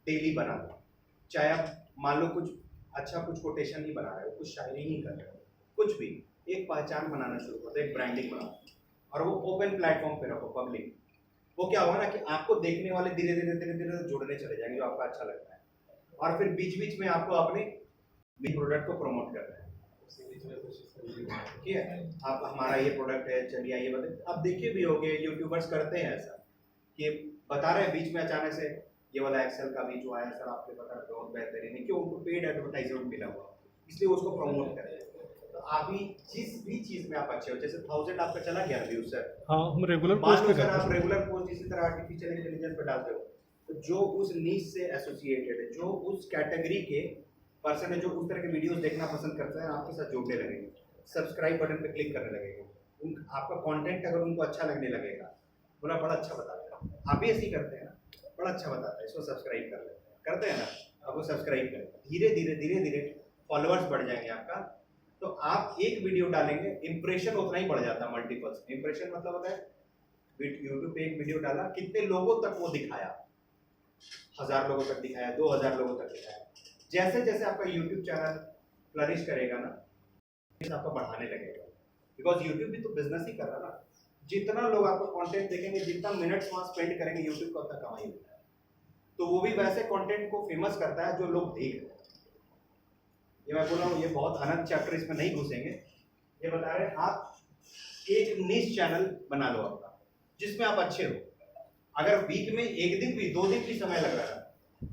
डेली बना दो। चाहे आप मान लो कुछ कोटेशन ही बना रहे हो, कुछ शायरी नहीं कर रहे हो, कुछ भी एक पहचान बनाना शुरू करो, एक ब्रांडिंग बनाओ और वो ओपन प्लेटफॉर्म पे रखो, पब्लिक। वो क्या होगा ना कि आपको देखने वाले धीरे धीरे जुड़ने चले जाएंगे जो आपको अच्छा लगता है, और फिर बीच बीच में आपको अपने प्रोडक्ट को प्रमोट करना है। ठीक है, आप हमारा ये प्रोडक्ट है, चलिए ये बताइए। अब देखिए भी होगे यूट्यूबर्स करते हैं ऐसा कि बता रहे हैं बीच में अचानक से ये वाला एक्सेल का भी जो आया सर आपके पता है बहुत बेहतरीन है, क्यों? उनको पेड एडवर्टाइजमेंट मिला हुआ, इसलिए उसको प्रमोट करें। तो आप ही जिस भी चीज में आप अच्छे हो, जैसे 1000 आपका चला गया व्यू सर, हाँ हम रेगुलर मान पोस्ट लो पे सर करते आप हैं। रेगुलर पोस्ट इसी तरह आर्टिफिशियल इंटेलिजेंस पे डालते हो, तो जो उस नीच से एसोसिएटेड है, जो उस कैटेगरी के पर्सन है, जो उस तरह के वीडियोस देखना पसंद करते हैं, आपके साथ जुड़ने लगेंगे, सब्सक्राइब बटन पे क्लिक करने लगेंगे। आपका कंटेंट अगर उनको अच्छा लगने लगेगा, बोला बड़ा अच्छा बताता है, आप भी ऐसे ही करते हैं ना, बड़ा अच्छा बताता है, इसको सब्सक्राइब कर लेते हैं, करते हैं ना, अब वो सब्सक्राइब करें, धीरे धीरे फॉलोअर्स बढ़ जाएंगे आपका। तो आप एक वीडियो डालेंगे, इंप्रेशन उतना ही बढ़ जाता है, मल्टीपल्स। इंप्रेशन मतलब होता है यूट्यूब पे एक वीडियो डाला, कितने लोगों तक वो दिखाया, 1000 लोगों तक दिखाया, 2000 लोगों तक दिखाया। जैसे जैसे आपका यूट्यूब चैनल फ्लरिश करेगा ना, आपका बढ़ाने लगेगा, बिकॉज यूट्यूब भी तो बिजनेस ही कर रहा है ना। जितना लोग आपको कंटेंट देखेंगे, जितना मिनट्स वहाँ स्पेंड करेंगे, यूट्यूब को उतना कमाई होता है। तो वो भी वैसे कंटेंट को फेमस करता है जो लोग देख रहे हैं। ये मैं बोल रहा हूँ, ये बहुत अनंत चैप्टर, इसमें नहीं घुसेंगे। ये बता रहे हैं आप एक निश चैनल बना लो अपना, जिसमें आप अच्छे हो। अगर वीक में 1 दिन भी 2 दिन भी समय लग रहा है,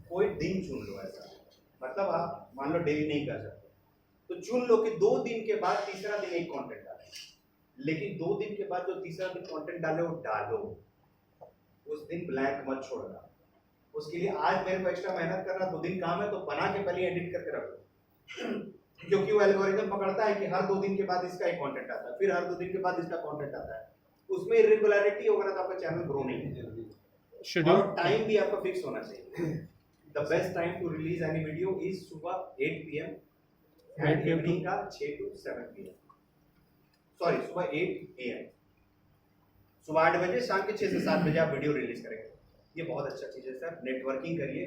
कोई दिन चुन लो ऐसा, मतलब आप मान लो डेली नहीं कर सकते, तो चुन लो कि 2 दिन के बाद तीसरा दिन एक कंटेंट डालें। लेकिन 2 दिन के बाद जो तीसरा दिन कंटेंट डाले वो डालो, उस दिन ब्लैंक मत छोड़ना। उसके लिए आज मेरे को एक्स्ट्रा मेहनत करना, 2 दिन काम है तो बना के पहले एडिट करके रखो, क्योंकि वो एल्गोरिथम पकड़ता है कि हर 2 दिन के बाद इसका एक कंटेंट आता है, फिर हर 2 दिन के बाद इसका कंटेंट आता है। उसमें इरेगुलरिटी होगा तो आपका चैनल ग्रो नहीं होगा। शेड्यूल और टाइम भी आपका फिक्स होना चाहिए। The best time to release any video is सुबह 8 PM एंड इवनिंग का 6 to 7 PM, सॉरी सुबह 8 AM, सुबह 8 बजे, शाम के 6 से 7 बजे आप वीडियो रिलीज करेंगे। ये बहुत अच्छा चीज है सर, नेटवर्किंग करिए,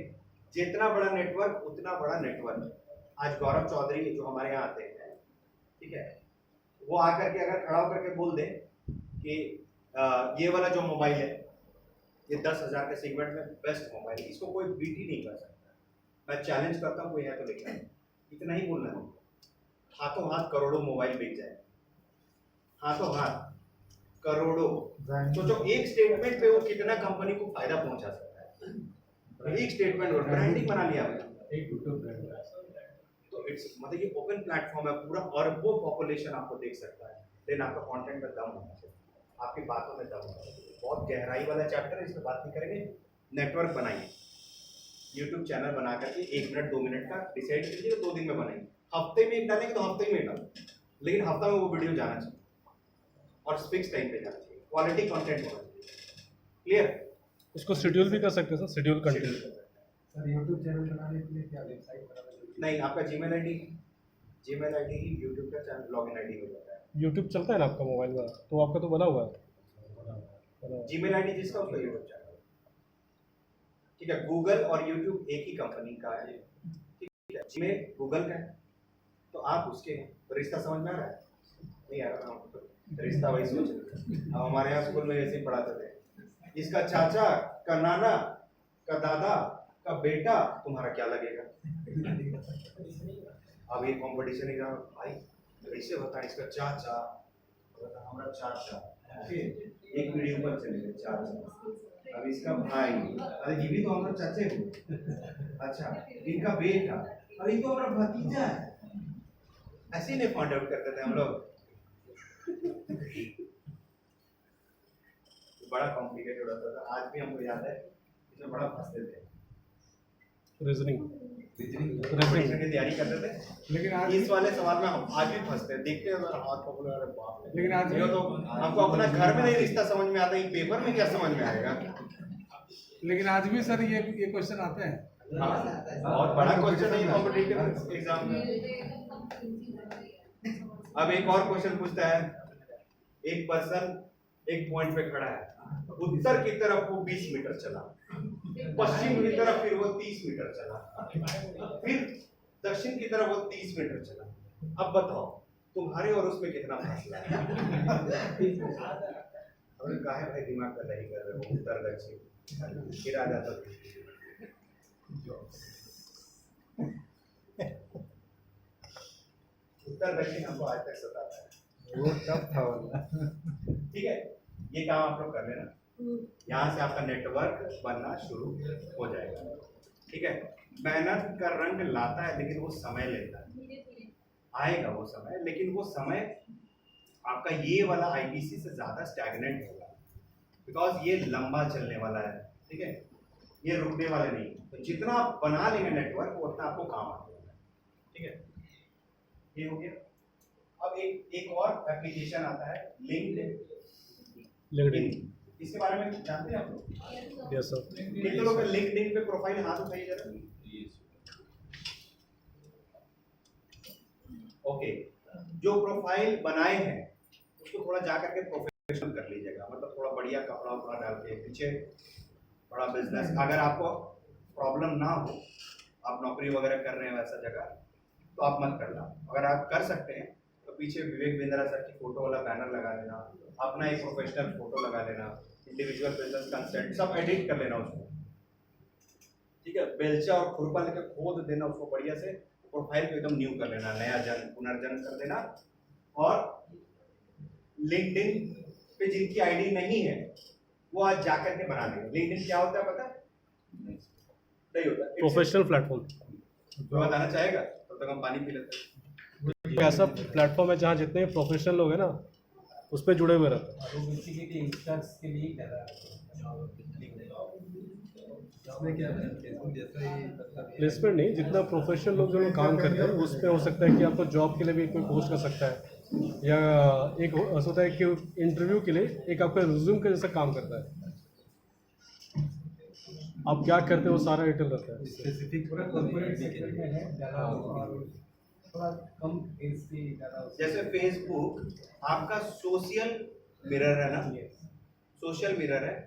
जितना बड़ा नेटवर्क उतना बड़ा नेटवर्क। आज गौरव चौधरी जो हमारे यहाँ आते हैं, ठीक है, वो आकर के अगर खड़ा होकर के बोल दे कि ये वाला जो मोबाइल है ये 10,000 के सेगमेंट में बेस्ट मोबाइल है, इसको कोई बीट ही नहीं कर सकता। मैं चैलेंज करता हूँ, कोई है तो लेकर आए। इतना ही बोलना है, हाथों हाथ करोड़ों मोबाइल बिक जाए, हाथों हाथ करोड़ों। सोचो एक स्टेटमेंट पे वो कितना कंपनी को फायदा पहुंचा सकता है, एक स्टेटमेंट और ब्रांडिंग बना लिया आपने, एक यूट्यूब ब्रांड है। तो इट्स मतलब ये ओपन प्लेटफॉर्म है, पूरा अरबों पॉपुलेशन आपको देख सकता है। लेकिन आपका कंटेंट में दम होना चाहिए, आपकी बातों में दम होना चाहिए। बहुत गहराई वाला चैप्टर है, इसमें बात नहीं करेंगे। नेटवर्क बनाइए, यूट्यूब चैनल बना करके 1 मिनट 2 मिनट का डिसाइड कीजिए, 2 दिन में बनाइए। हफ्ते में एक डालेंगे तो हफ्ते में एक डालें, लेकिन हफ्ता में वो वीडियो जाना चाहिए और फिक्स टाइम पे जाना चाहिए, क्वालिटी कंटेंट होना चाहिए। क्लियर? इसको शेड्यूल भी कर सकते हैं sir, schedule content. Sir YouTube channel बनाने के लिए क्या वेबसाइट बनाना जरूरी है? नहीं, आपका जीमेल आईडी ही यूट्यूब का चैनल लॉगिन आईडी हो जाता है। यूट्यूब चलता है ना आपका मोबाइल में, तो आपका तो बना हुआ है। जीमेल आईडी जिसका उसका यूट्यूब चैनल, ठीक है। गूगल और यूट्यूब एक ही कंपनी का है, ठीक है। जीमेल गूगल का है तो आप उसके हैं, तो रिश्ता समझ में आ रहा है? नहीं आ रहा ना, रिश्ता वही सोच रहे। अब हमारे यहाँ स्कूल में ऐसे ही पढ़ाते थे, इसका चाचा का नाना का दादा का बेटा, तुम्हारा क्या लगेगा? अब ये कंपटीशन है भाई, ऐसे बता, इसका चाचा बता, हमारा चाचा, फिर एक वीडियो पर चलेगा चाचा, अब इसका भाई, अरे ये भी तो हमारा चाचे हो, अच्छा इनका बेटा, अरे ये तो हमारा भतीजा है। ऐसे नहीं फाइंड आउट करते थे हम लोग। बड़ा कॉम्प्लिकेटेड होता था, आज भी हमको याद है, इसमें बड़ा फंसते थे। रीजनिंग कंपटीशन की तैयारी करते थे, लेकिन आज इस वाले सवाल में हम आज भी फंसते हैं। देखते हैं हाथ पकड़ो, अरे बाप रे। लेकिन आज ये तो हमको अपना घर में नहीं रिश्ता समझ में आता, ये पेपर में क्या समझ में आएगा? लेकिन आज भी सर ये क्वेश्चन आते हैं। हाँ, बहुत बड़ा क्वेश्चन है कॉम्पिटिटिव एग्जाम में। अब एक और क्वेश्चन पूछता है, एक पर्सन एक पॉइंट पे खड़ा है, उत्तर की तरफ वो 20 मीटर चला, पश्चिम की तरफ फिर वो 30 मीटर चला, फिर दक्षिण की तरफ वो 30 मीटर चला। अब बताओ तुम्हारे और उसमें कितना फासला है? और काहे भाई दिमाग का नहीं कर रहे हो, उत्तर दक्षिण फिर आ जाता उत्तर दक्षिण हमको आज तक सताता है। वो टफ था वाला। ठीक है, ये काम आप लोग कर लेना, यहाँ से आपका नेटवर्क बनना शुरू हो जाएगा। ठीक है, मेहनत का रंग लाता है लेकिन वो समय लेता है, आएगा वो समय, लेकिन वो समय आपका ये वाला आईपीसी से ज्यादा स्टैग्नेंट होगा, बिकॉज ये लंबा चलने वाला है। ठीक है, ये रुकने वाला नहीं। तो जितना आप बना लेंगे नेटवर्क उतना आपको काम आएगा। ठीक है, ये हो गया। अब एक और एप्लीकेशन आता है लिंक्डइन। इसके बारे में जानते हैं आप लोग? Yes sir. कितने लोग लिंक्डइन पे प्रोफाइल हाथ उठाइए जरा। ओके, जो प्रोफाइल बनाए हैं उसको थोड़ा जा करके प्रोफेशनल कर लीजिएगा, मतलब थोड़ा बढ़िया कपड़ा उपड़ा डाल के, पीछे बड़ा बिजनेस। अगर आपको प्रॉब्लम ना हो, आप नौकरी वगैरह कर रहे हैं वैसा जगह, तो आप मत करना। अगर आप कर सकते हैं तो पीछे विवेक बिंद्रा सर की फोटो वाला बैनर लगा लेना, अपना एक प्रोफेशनल फोटो लगा लेना, इंडिविजुअल बिजनेस कंसेंट सब एडिट कर लेना उसको। ठीक है, बेलचा और खुरपा लेकर खोद देना उसको बढ़िया से, प्रोफाइल को एकदम न्यू कर लेना, नया पुनर्जन्म कर देना। और लिंक्डइन पे जिनकी आईडी नहीं है वो आज जाकर के बना लेंगे। लिंक्डइन क्या होता है पता है? नहीं होता, प्रोफेशनल प्लेटफॉर्म। तो बताना चाहेगा तब तक हम पानी पी लेते हैं। एक ऐसा प्लेटफॉर्म है जहाँ जितने प्रोफेशनल लोग हैं ना उस पर जुड़े हुए रहते हैं। और वो बेसिकली यंगस्टर्स के लिए कर रहा है। इसमें क्या है, फेसबुक जैसा ही मतलब प्लेसमेंट नहीं, जितना प्रोफेशनल लोग जो लोग काम करते हैं उस पर हो सकता है कि आपको जॉब के लिए भी कोई पोस्ट कर सकता है, या एक होता है कि इंटरव्यू के लिए एक आपका रिज्यूम के जैसा काम करता है। आप क्या करते हो वो सारा डिटेल रहता है। स्पेसिफिक पूरा कॉर्पोरेट सेक्टर में है ज़्यादा, और थोड़ा कम एज से ज़्यादा। जैसे फेसबुक आपका सोशल मिरर है ना, सोशल मिरर है।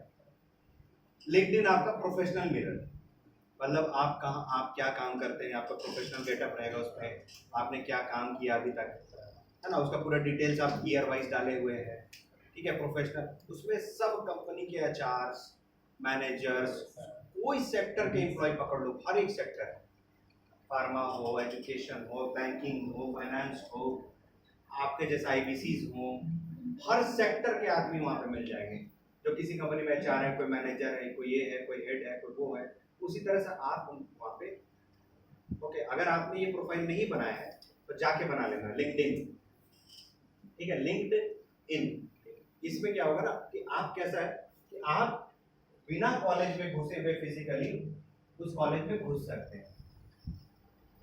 लिंक्डइन आपका प्रोफेशनल मिरर, मतलब आप कहाँ, आप क्या काम करते हैं, आपका प्रोफेशनल गेटअप रहेगा उसमें, आपने क्या काम किया अभी तक, है ना, उसका पूरा डिटेल्स आप ईयर वाइज डाले हुए हैं। ठीक है, प्रोफेशनल, उसमें सब कंपनी के एचआर मैनेजर्स, कोई सेक्टर के एम्प्लॉय पकड़ लो, हर एक सेक्टर, फार्मा हो, एजुकेशन हो, बैंकिंग हो, फाइनेंस हो, आपके जैसे आईबीसीज हो, हर सेक्टर के आदमी वहाँ पे मिल जाएंगे। जो किसी कंपनी में एचआर है, कोई मैनेजर है, कोई ये है, कोई हेड है, कोई वो है, उसी तरह से आप वहाँ पे। ओके, अगर आपने ये प्रोफाइल नहीं बनाया है तो जाके बना लेना लिंक्डइन। ठीक है, लिंक्डइन, इसमें क्या होगा ना कि आप कैसा है कि आप बिना कॉलेज में घुसे हुए फिजिकली उस कॉलेज में घुस सकते हैं,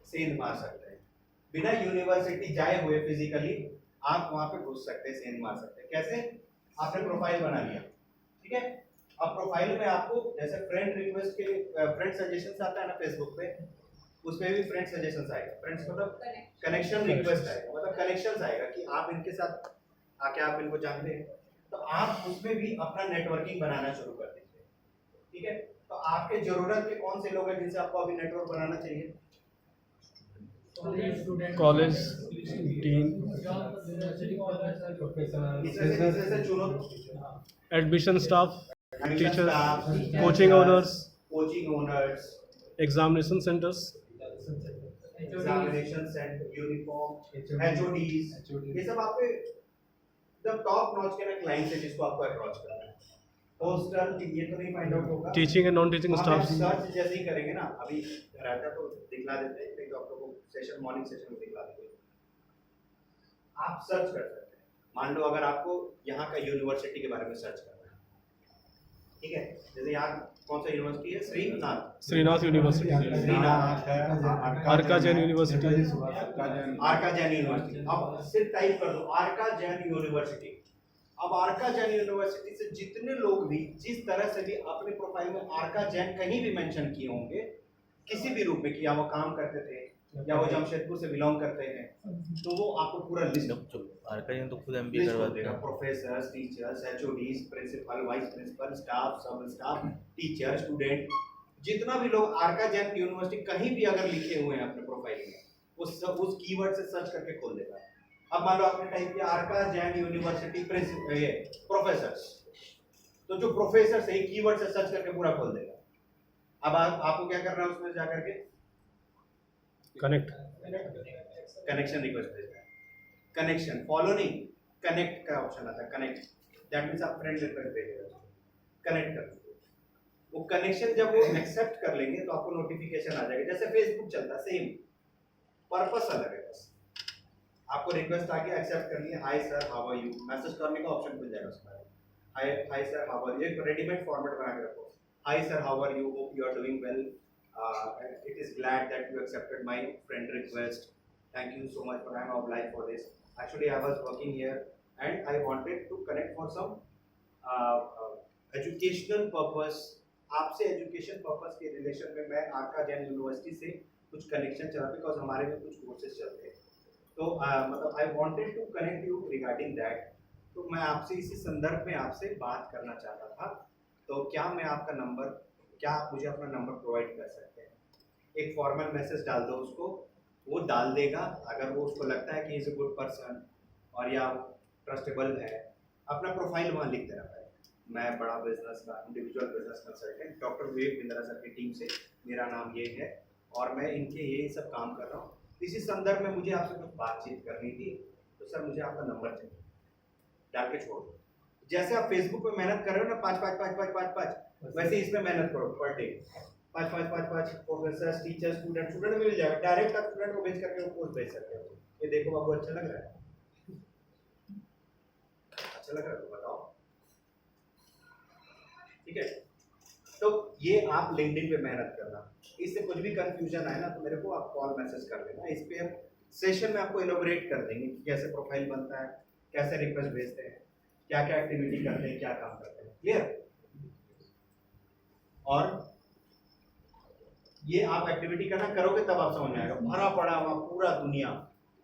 सेंध मार सकते हैं। बिना यूनिवर्सिटी जाए हुए फिजिकली आप वहां पे घुस सकते हैं, सेंध मार सकते हैं। कैसे? आपने प्रोफाइल बना लिया, ठीक है, अब प्रोफाइल में आपको जैसे फ्रेंड रिक्वेस्ट के फ्रेंड सजेशंस आता है ना फेसबुक पे, उसमें भी फ्रेंड सजेशंस आएगा। फ्रेंड्स मतलब कनेक्शन रिक्वेस्ट आएगा, मतलब कनेक्शंस आएगा कि आप इनके साथ आके आप इनको जानते हैं, तो आप उसमें भी अपना नेटवर्किंग बनाना शुरू कर दीजिए। ठीक है, तो आपके जरूरत के कौन से लोग हैं जिनसे आपको अभी नेटवर्क बनाना चाहिए? कॉलेज टीम, इसमें से चुनो। Admission staff, teachers, coaching coaching owners, examination centres, examination centre, uniform, HODs, ये सब आपके एकदम टॉप नॉच के ना क्लाइंट है जिसको आपको अप्रोच करना है। पोस्टल ये तो नहीं फाइंड आउट होगा, teaching and non teaching staff. Search जैसे ही करेंगे ना, अभी रहता तो दिखला देते हैं, तो आप लोगों को सेशन मॉर्निंग सेशन में दिखला देंगे। आप सर्च कर सकते हैं, मान लो अगर आपको यहाँ का यूनिवर्सिटी के बारे में सर्च करना है, ठीक है, जैसे यहाँ कौन सा यूनिवर्सिटी है? Srinath university, Arka Jain university, Arka Jain university. अब सिर्फ टाइप कर दो आरका जैन यूनिवर्सिटी, अब आर्का जैन यूनिवर्सिटी से जितने लोग भी जिस तरह से भी अपने प्रोफाइल में आर्का जैन कहीं भी मेंशन किए होंगे, किसी भी रूप में कि या वो काम करते थे या वो जमशेदपुर से बिलोंग करते हैं, तो वो आपको पूरा लिस्ट आर्का तो खुद एमबीए करवाते देगा। हैं। Professors, teachers, HODs, principal, vice principal, staff, सब स्टाफ, टीचर, स्टूडेंट, जितना भी लोग आर्का जैन यूनिवर्सिटी कहीं भी अगर लिखे हुए हैं अपने प्रोफाइल में, वो सब उस कीवर्ड से सर्च करके खोल देगा। अब मान लो आपने टाइप किया आर्का जैन यूनिवर्सिटी प्रोफेसर्स, तो जो प्रोफेसर है कीवर्ड से सर्च करके पूरा खोल देगा। अब आपको क्या करना है, उसमें जाकर के कनेक्ट कनेक्शन रिक्वेस्ट भेजना है। कनेक्शन फॉलो नहीं, कनेक्ट का ऑप्शन आता है, कनेक्ट, दैट मींस आप फ्रेंड रिक्वेस्ट भेजेगा, कनेक्ट कर दो। वो कनेक्शन जब वो एक्सेप्ट कर लेंगे तो आपको नोटिफिकेशन आ जाएगा, जैसे फेसबुक चलता है सेम, पर्पस अलग है बस। आपको रिक्वेस्ट आ गया, एक्सेप्ट कर लिया, hi sir how are you, message करने का ऑप्शन खुल जाएगा उसमें, hi sir how are you, एक रेडीमेड फॉर्मेट बना के रखो, hi sir how are you, hope you are doing well, it is glad that you accepted my friend request, thank you so much for I'm obliged for this, actually I was working here and I wanted to connect for some educational purpose, आपसे एजुकेशन पर्पस के रिलेशन में मैं आर्का जैन यूनिवर्सिटी से कुछ कनेक्शन चला, बिकॉज हमारे में कुछ कोर्सेज चलते हैं, तो मतलब I wanted to connect you regarding that, तो मैं आपसे इसी संदर्भ में आपसे बात करना चाहता था। तो क्या मैं आपका नंबर, क्या आप मुझे अपना नंबर प्रोवाइड कर सकते हैं? एक फॉर्मल मैसेज डाल दो उसको, वो डाल देगा, अगर वो उसको लगता है कि इज अ गुड पर्सन और या ट्रस्टेबल है, अपना प्रोफाइल वहाँ लिख देना है, मैं बड़ा बिजनेस का individual business consultant doctor Vivek Bindra sir की टीम से, मेरा नाम ये है और मैं इनके यही सब काम कर रहा हूँ, इसी संदर्भ में मुझे आपसे कुछ बातचीत करनी थी, तो सर मुझे आपका नंबर चाहिए, डाल के छोड़ दो। जैसे आप फेसबुक पे मेहनत कर रहे हो ना, 5 वैसे इसमें मेहनत करो per day, 5 professor, teacher, student में मिल जाएगा, डायरेक्ट आप स्टूडेंट को भेज करके वो पोस्ट भेज सकते हो। ये देखो बाबू, अच्छा लग रहा है? अच्छा लग रहा है तो बताओ, ठीक है? तो ये आप लिंक्डइन पे मेहनत करना, इससे कुछ भी कंफ्यूजन आए ना तो मेरे को आप कॉल मैसेज कर देना, इस पे हम सेशन में आपको इलोबरेट कर देंगे कि कैसे प्रोफाइल बनता है, कैसे रिक्वेस्ट भेजते हैं, क्या क्या एक्टिविटी करते हैं, क्या काम करते हैं, क्लियर? और ये आप एक्टिविटी करना करोगे तब आप समझ में आएगा, भरा पड़ा हुआ पूरा दुनिया,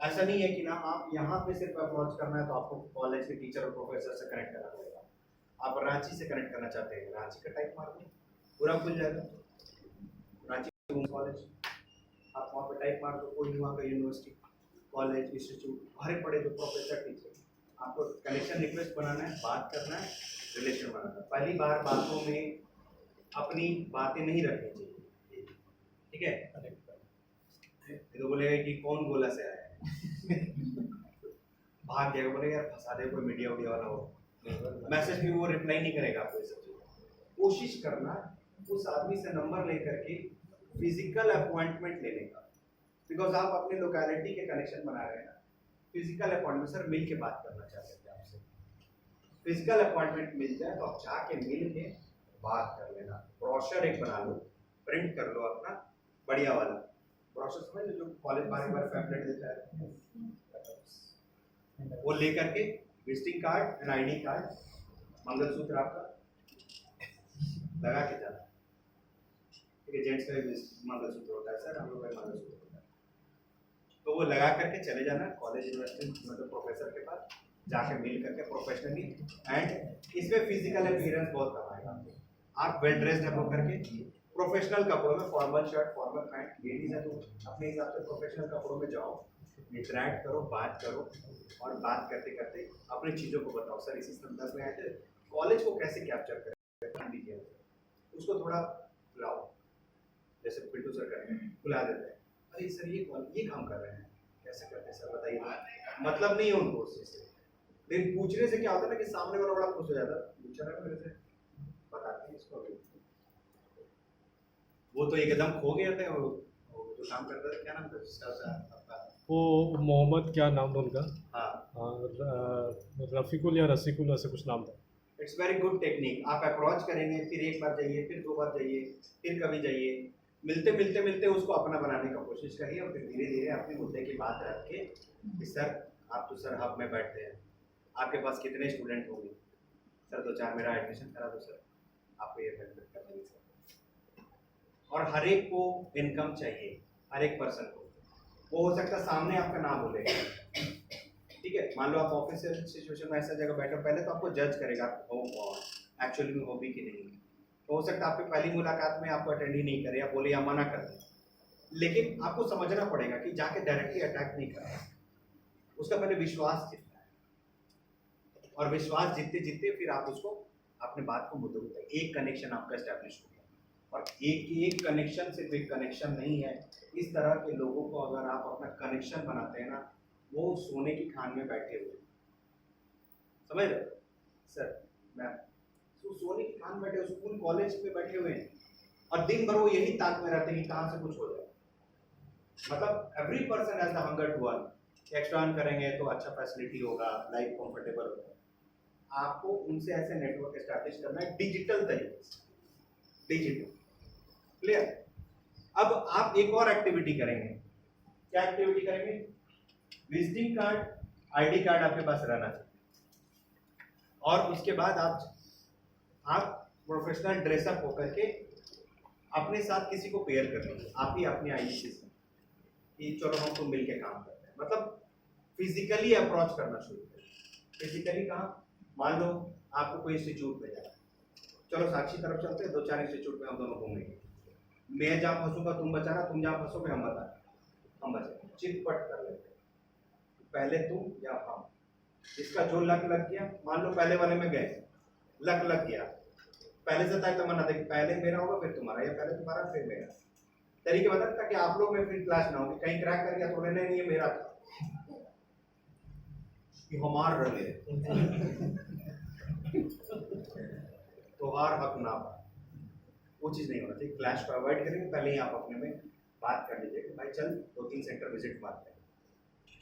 ऐसा नहीं है कि ना आप यहाँ पे सिर्फ अप्रोच करना है तो आपको कॉलेज के टीचर और प्रोफेसर से कनेक्ट करना पड़ेगा, आप रांची से कनेक्ट करना चाहते हैं, रांची का टाइप मार दो, पूरा खुल जाएगा, रांची कॉलेज, आप वहाँ पे टाइप मार दो, कोई वहाँ का यूनिवर्सिटी, कॉलेज, इंस्टीट्यूट, भरे पड़े जो प्रोफेसर टीचर, आपको कनेक्शन रिक्वेस्ट बनाना है, बात करना है, रिलेशन बनाना है। पहली बार बातों में अपनी बातें नहीं रखनी चाहिए, ठीक है? तो बोलेगा कि कौन गोला से आया है भाग जाएगा, बोलेगा यार फंसा दे कोई मीडिया वीडिया वाला हो, मैसेज भी वो रिप्लाई नहीं करेगा आपको। ये सब चीज़ कोशिश करना उस आदमी से नंबर लेकर के फिजिकल अपॉइंटमेंट लेने का, बिकॉज आप अपने लोकेलिटी के कनेक्शन बना रहे हैं ना, फिजिकल अपॉइंटमेंट, सर मिल के बात करना चाहते थे आपसे, फिजिकल अपॉइंटमेंट मिल जाए तो आप जाके मिल के बात कर लेना, ब्रोशर एक बना लो, प्रिंट कर लो अपना बढ़िया वाला ब्रोशर, समझ लो जो कॉलेज बार पैम्पलेट देता है, वो लेकर के visiting card and ID card, mangalsutra आपका लगा के जाना, ठीक है? जेंट्स का मंगलसूत्र होता है सर, हम लोग का मंगलसूत्र होता है, तो वो लगा करके चले जाना कॉलेज यूनिवर्सिटी मतलब प्रोफेसर के पास, जाके मिल करके प्रोफेशनली, एंड इसमें फिजिकल अपीयरेंस बहुत कम आएगा, आप वेल ड्रेस्ड हो करके प्रोफेशनल कपड़ों में, formal shirt, formal pant, ladies है तो अपने हिसाब से प्रोफेशनल कपड़ों में जाओ, इंटरैक्ट करो, बात करो, और बात करते करते अपनी चीज़ों को बताओ, सर इसी संदर्भ में आए थे, कॉलेज को कैसे कैप्चर करें, उसको थोड़ा बुलाओ, जैसे पिंटू सर करते हैं, बुला देते हैं, अरे सर ये काम कर रहे हैं, कैसे करते हैं सर बताइए, मतलब नहीं है उनको उस चीज़ से, लेकिन पूछने से क्या होता है ना कि सामने वाला बड़ा खुश हो जाता है, पूछा रहा मेरे से, बताते हैं इसको, वो तो एकदम खो गया था, वो जो काम करता था, क्या नाम था आपका? वो मोहम्मद, क्या नाम था उनका? हाँ, रफ़ीकुल या रसीकुल ऐसे कुछ नाम था। इट्स वेरी गुड टेक्निक, आप अप्रोच करेंगे, फिर एक बार जाइए, फिर 2 बार जाइए, फिर कभी जाइए, मिलते उसको अपना बनाने का कोशिश करिए, और फिर धीरे धीरे अपने मुद्दे की बात रख के कि सर आप तो सर हब में बैठते हैं, आपके पास कितने स्टूडेंट होंगे, सर 2-4 मेरा एडमिशन करा दो सर, आपको ये बेनिफिट कर देंगे सर। और हर एक को इनकम चाहिए, हर एक पर्सन को। वो हो सकता है सामने आपका नाम बोलेगा, ठीक है। मान लो आप ऑफिस सिचुएशन में ऐसा जगह बैठे, पहले तो आपको जज करेगा हो एक्चुअली में हो भी कि नहीं। तो हो सकता है आपकी पहली मुलाकात में आपको अटेंड ही नहीं करे या बोले या मना कर दे, लेकिन आपको समझना पड़ेगा कि जाके डायरेक्टली अटैक नहीं करना, उसका पहले विश्वास जीतना है। और विश्वास जीतते जीतते फिर आप उसको अपने बात को मुद्दे होता है, एक कनेक्शन आपका एस्टेब्लिश हो गया। और एक कनेक्शन सिर्फ एक कनेक्शन नहीं है। इस तरह के लोगों को अगर आप अपना कनेक्शन बनाते हैं ना, वो सोने की खान में बैठे हुए, समझ रहे सर, मैं तो सोने की खान बैठे, स्कूल कॉलेज में बैठे हुए हैं और दिन भर वो यही ताक में रहते हैं कि कहाँ से कुछ हो जाए। मतलब every person has the hunger to earn, extra earn करेंगे तो अच्छा फैसिलिटी होगा, लाइफ कंफर्टेबल होगा। आपको उनसे ऐसे नेटवर्क एस्टैब्लिश करना है डिजिटल तरीके से, डिजिटल, क्लियर। अब आप एक और एक्टिविटी करेंगे, क्या एक्टिविटी करेंगे? विजिटिंग कार्ड, आईडी कार्ड आपके पास रहना चाहिए। और उसके बाद आप प्रोफेशनल ड्रेसअप होकर के अपने साथ किसी को पेयर कर लीजिए, आप ही अपने आईडी से कि चलो हम तुम मिलके काम करते हैं। मतलब फिजिकली अप्रोच करना शुरू करें। फिजिकली कहाँ? मान लो आपको कोई इंस्टीट्यूट में जाना, चलो साक्षी तरफ चलते हैं, 2-4 इंस्टीट्यूट में हम दोनों घूमेंगे। मैं जहाँ फंसूंगा तुम बचाना, तुम जहाँ फंसोगे हम बचाएंगे, चिटपट कर लेते हैं, पहले तुम या हम। इसका जो लक लग गया, मान लो पहले वाले में गए, लक लग गया, पहले से तय तमन्ना देखिए, पहले मेरा होगा फिर तुम्हारा, या पहले तुम्हारा फिर मेरा, तरीके बता, ताकि आप लोग में फिर क्लास ना हो कि कहीं क्रैक कर गया तो नहीं ये मेरा था, ये हमार रहे तो हार हक ना पा, वो चीज़ नहीं होना चाहिए। क्लैश को अवॉइड करेंगे, पहले ही आप अपने में बात कर लीजिए कि भाई चल 2-3 सेंटर विजिट मारते हैं,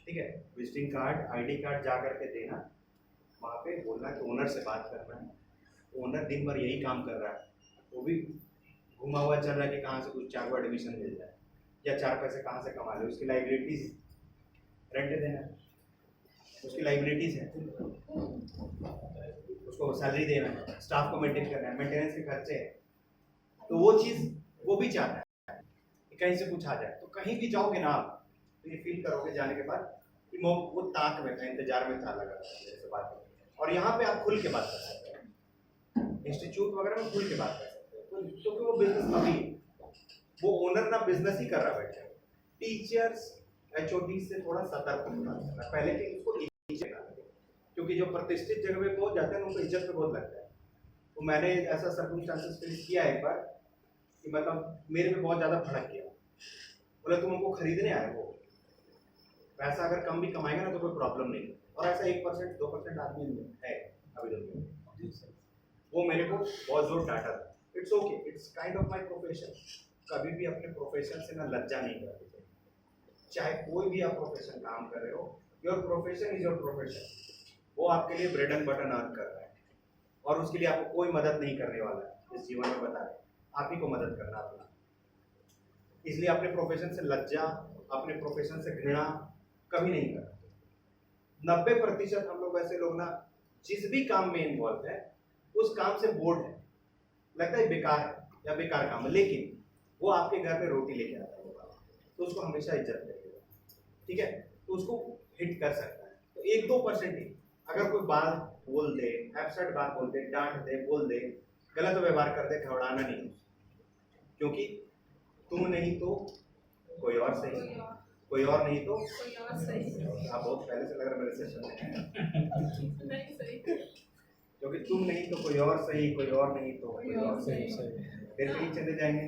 ठीक है। विजिटिंग कार्ड, आईडी कार्ड जा करके देना, वहाँ पे बोलना कि ओनर से बात करना है। ओनर दिन भर यही काम कर रहा है, वो भी घुमा हुआ चल रहा है कि कहाँ से कुछ 4 को एडमिशन मिल जाए या 4 पैसे कहाँ से कमा ले, उसकी लाइबिलिटीज रेंट देना है, उसकी लाइबिलिटीज है, उसको सैलरी देना है, स्टाफ को मेंटेन करना है, मेंटेनेंस के खर्चे हैं। तो वो चीज़ वो भी चाहता है कि कहीं से कुछ आ जाए। तो कहीं भी जाओगे ना आप, तो ये फील करोगे जाने के बाद कि वो ताक में था, इंतजार में था, लगा जैसे बात करते। और यहाँ पे आप खुल के बात कर सकते हैं, इंस्टीट्यूट वगैरह में खुल के बात कर सकते हैं, क्योंकि वो बिजनेस अभी वो ओनर ना बिजनेस ही कर रहा बैठे। टीचर्स HOD से थोड़ा सतर्क होना पहले कि उसको इज्जत ना लगे, क्योंकि जो प्रतिष्ठित जगह पे पहुंच जाते हैं उनको इज्जत पे बहुत लगता है। तो मैंने ऐसा सर्कमस्टांसेस फेस किया एक बार कि मतलब मेरे पे बहुत ज़्यादा भड़क गया, बोले तुम हमको खरीदने आए हो, पैसा अगर कम भी कमाएगा ना तो कोई प्रॉब्लम नहीं। और ऐसा 1% 2% आदमी है अभी दुनिया में, वो मेरे को बहुत जोर डांटा था। It's okay, it's kind of my profession. कभी भी अपने प्रोफेशन से ना लज्जा नहीं करनी चाहिए, चाहे कोई भी आप प्रोफेशन काम कर रहे हो, your profession is your profession. वो आपके लिए ब्रेड एंड बटन अर्न कर रहा है और उसके लिए आपको कोई मदद नहीं करने वाला है इस जीवन में, बता रहे आप ही को मदद करना अपना। इसलिए अपने प्रोफेशन से लज्जा, अपने प्रोफेशन से घृणा कभी नहीं करना। 90% हम लोग ऐसे लोग ना जिस भी काम में इन्वॉल्व है उस काम से बोर्ड है, लगता है बेकार है या बेकार काम है, लेकिन वो आपके घर में रोटी लेके आता है तो उसको हमेशा इज्जत देगा, ठीक है। तो उसको हिट कर सकता है। तो 1-2% ही अगर कोई बात बोल दे, एब्सर्ट बात बोल दे, डांट दे, बोल दे, गलत व्यवहार कर दे, घबराना नहीं, क्योंकि तुम नहीं तो कोई और सही, कोई और नहीं तो कोई और सही। आप बहुत पहले से लग रहा है मेरे सेशन में नहीं सही, क्योंकि तुम नहीं तो कोई और सही, कोई और नहीं तो कोई और सही। फिर कहीं चले जाएंगे,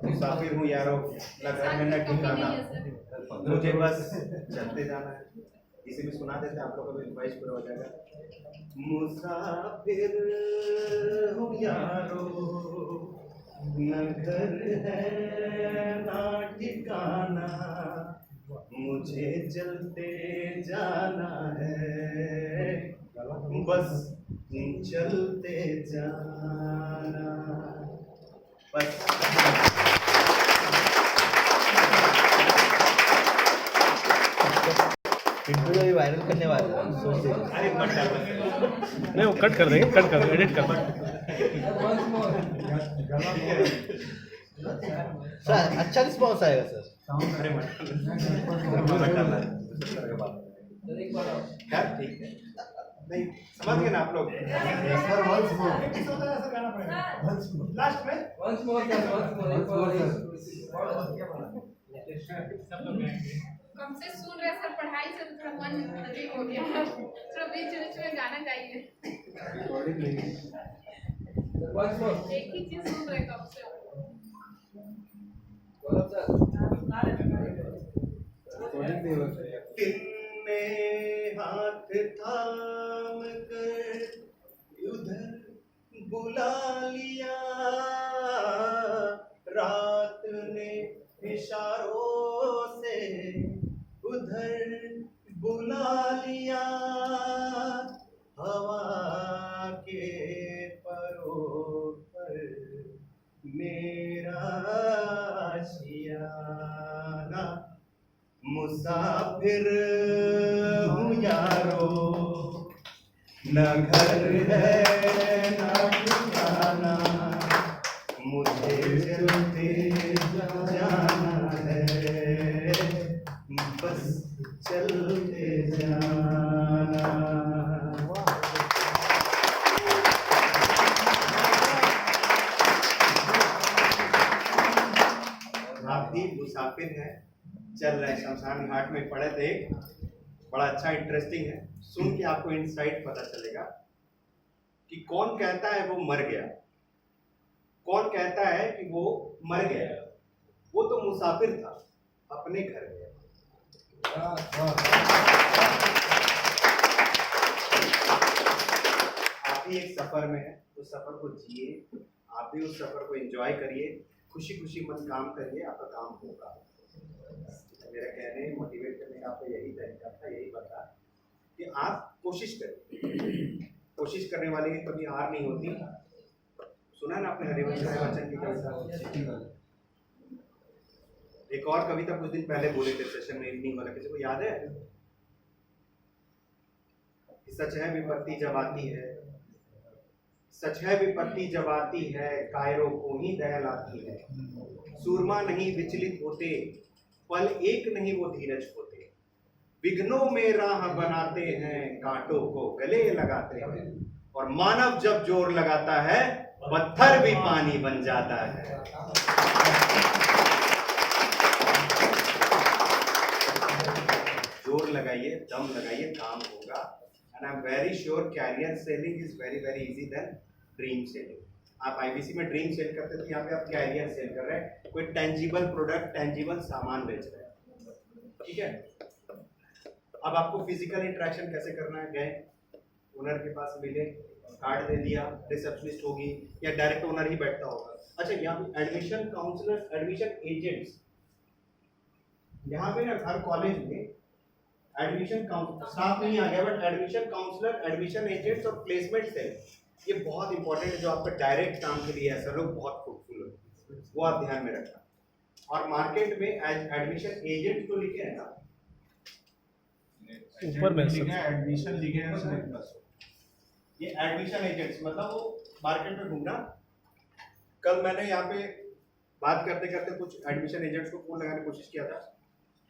मुसाफिर हूँ यारो, न घर में न ठिकाना, मुझे बस चलते जाना है। इसी में सुना देते आप लोगों को भी ख्वाहिश पूरा हो जाएगा। मुसाफिर हूँ यारो, न घर है न ठिकाना, मुझे चलते जाना है, बस चलते जाना बस। इंटरव्यू अभी वायरल करने वाला है, सोच रहे हैं। अरे मत डालो। नहीं वो कट कर देंगे, कट कर देंगे, एडिट कर देंगे। once more. सर अच्छा रिस्पॉन्स आएगा सर। अरे मत एक बार और. खैर ठीक है, नहीं समझ गए ना आप लोग। सर वंस मोर लास्ट में Once more, sir, once more. एक और हमसे सुन रहे सर, पढ़ाई से तो थोड़ा मन अधिक हो गया, थोड़ा बीच बीच में गाना गाइए। once more. एक ही चीज सुन रहे कब से। गौरव सर. तिन्ने हाथ थाम कर उधर बुला लिया, रात ने इशारों से उधर बुला लिया, हवा के परों पर मेरा आशियाना, मुसाफिर हूँ यारो, न घर है न ठिकाना, मुझे चलते जाना है, बस चलते जाना। आप भी मुसाफिर हैं, चल रहे हैं, शमशान घाट में पड़े थे, बड़ा अच्छा इंटरेस्टिंग है, सुन के आपको इनसाइट पता चलेगा कि कौन कहता है वो मर गया, कौन कहता है कि वो मर गया, वो तो मुसाफिर था, अपने घर गया। आप भी एक सफर में हैं, उस सफर को जिए, आप भी उस सफर को एंजॉय करिए, खुशी खुशी मत काम करिए, आपका काम होगा। मेरा कहने मोटिवेट करने का आपको यही तरीका था, यही बता कि आप कोशिश करें, कोशिश करने वाले की कभी हार नहीं होती। सुना ना आपने हरिवंश राय बच्चन की कविता? एक और कविता कुछ दिन पहले बोले थे सेशन में, इवनिंग वाला, किसी को याद है? सच है विपत्ति जब आती है, सच है विपत्ति जब आती है, कायरों को ही दहलाती है, सूरमा नहीं विचलित होते, पल एक नहीं वो धीरज होते, विघ्नों में राह बनाते हैं, कांटों को गले लगाते हैं, और मानव जब जोर लगाता है, पत्थर भी पानी बन जाता है। जोर लगाइए, दम लगाइए, काम होगा। And I am very sure career selling is very very easy than dream selling. आप आईबीसी में ड्रीम सेल करते थे, यहाँ पे आप कैरियर सेल कर रहे हैं, कोई टेंजिबल प्रोडक्ट, टेंजिबल सामान बेच रहे हैं, ठीक है। अब आपको फिजिकल इंटरेक्शन कैसे करना है? गए ओनर के पास मिले, कार्ड दे दिया, रिसेप्शनिस्ट होगी या डायरेक्ट ओनर ही बैठता होगा। अच्छा, यहाँ पे एडमिशन काउंसलर, एडमिशन एजेंट्स, यहाँ पे ना हर कॉलेज में एडमिशन स्टाफ नहीं आ गया, but admission counsellor, admission agents और प्लेसमेंट सेल, ये बहुत इंपॉर्टेंट है, जो आपका डायरेक्ट काम के लिए है, सर लोग बहुत फ्रूटफुल हो, वो आप ध्यान में रखना। और मार्केट में एडमिशन एजेंट तो लिखे हैं ना, ऊपर में एडमिशन लिखे हैं उसमें प्लस। ये एडमिशन एजेंट्स मतलब वो मार्केट में ढूंढना। कल मैंने यहाँ पे बात करते करते कुछ एडमिशन एजेंट्स को फोन लगाने की कोशिश किया था,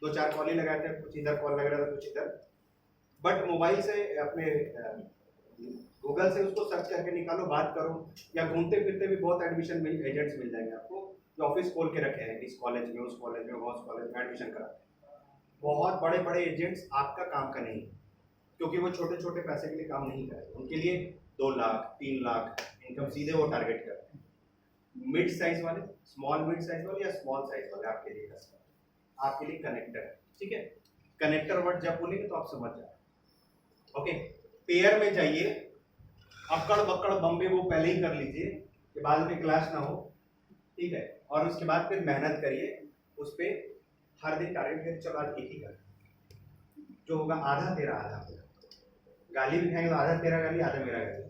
2-4 कॉल ही लगाए थे, कुछ इधर कॉल लग रहा था, कुछ इधर, बट मोबाइल से अपने गूगल से उसको सर्च करके निकालो, बात करो, या घूमते फिरते भी बहुत एडमिशन एजेंट्स मिल जाएंगे आपको, जो ऑफिस खोल के रखे हैं, इस कॉलेज में, उस कॉलेज में, उस कॉलेज में एडमिशन कराते हैं। बहुत बड़े बड़े एजेंट्स आपका काम का नहीं, क्योंकि वो छोटे छोटे पैसे के लिए काम नहीं करेंगे, उनके लिए 2 लाख 3 लाख इनकम सीधे वो टारगेट करते हैं। मिड साइज वाले, स्मॉल मिड साइज वाले या स्मॉल साइज वाले आपके लिए कस्टमर, आपके लिए कनेक्टर, ठीक है। कनेक्टर वर्ड जब बोलेंगे तो आप समझ जाए। ओके, पेयर में जाइए, अक्कड़ बक्कड़ बम्बे वो पहले ही कर लीजिए कि बाद में क्लास ना हो, ठीक है। और उसके बाद फिर मेहनत करिए उस पर, हर दिन टारगेट करके चलो आज एक ही कर, जो होगा आधा तेरा आधा मेरा, गाली भी खाएंगे तो आधा तेरा गाली आधा मेरा गाली,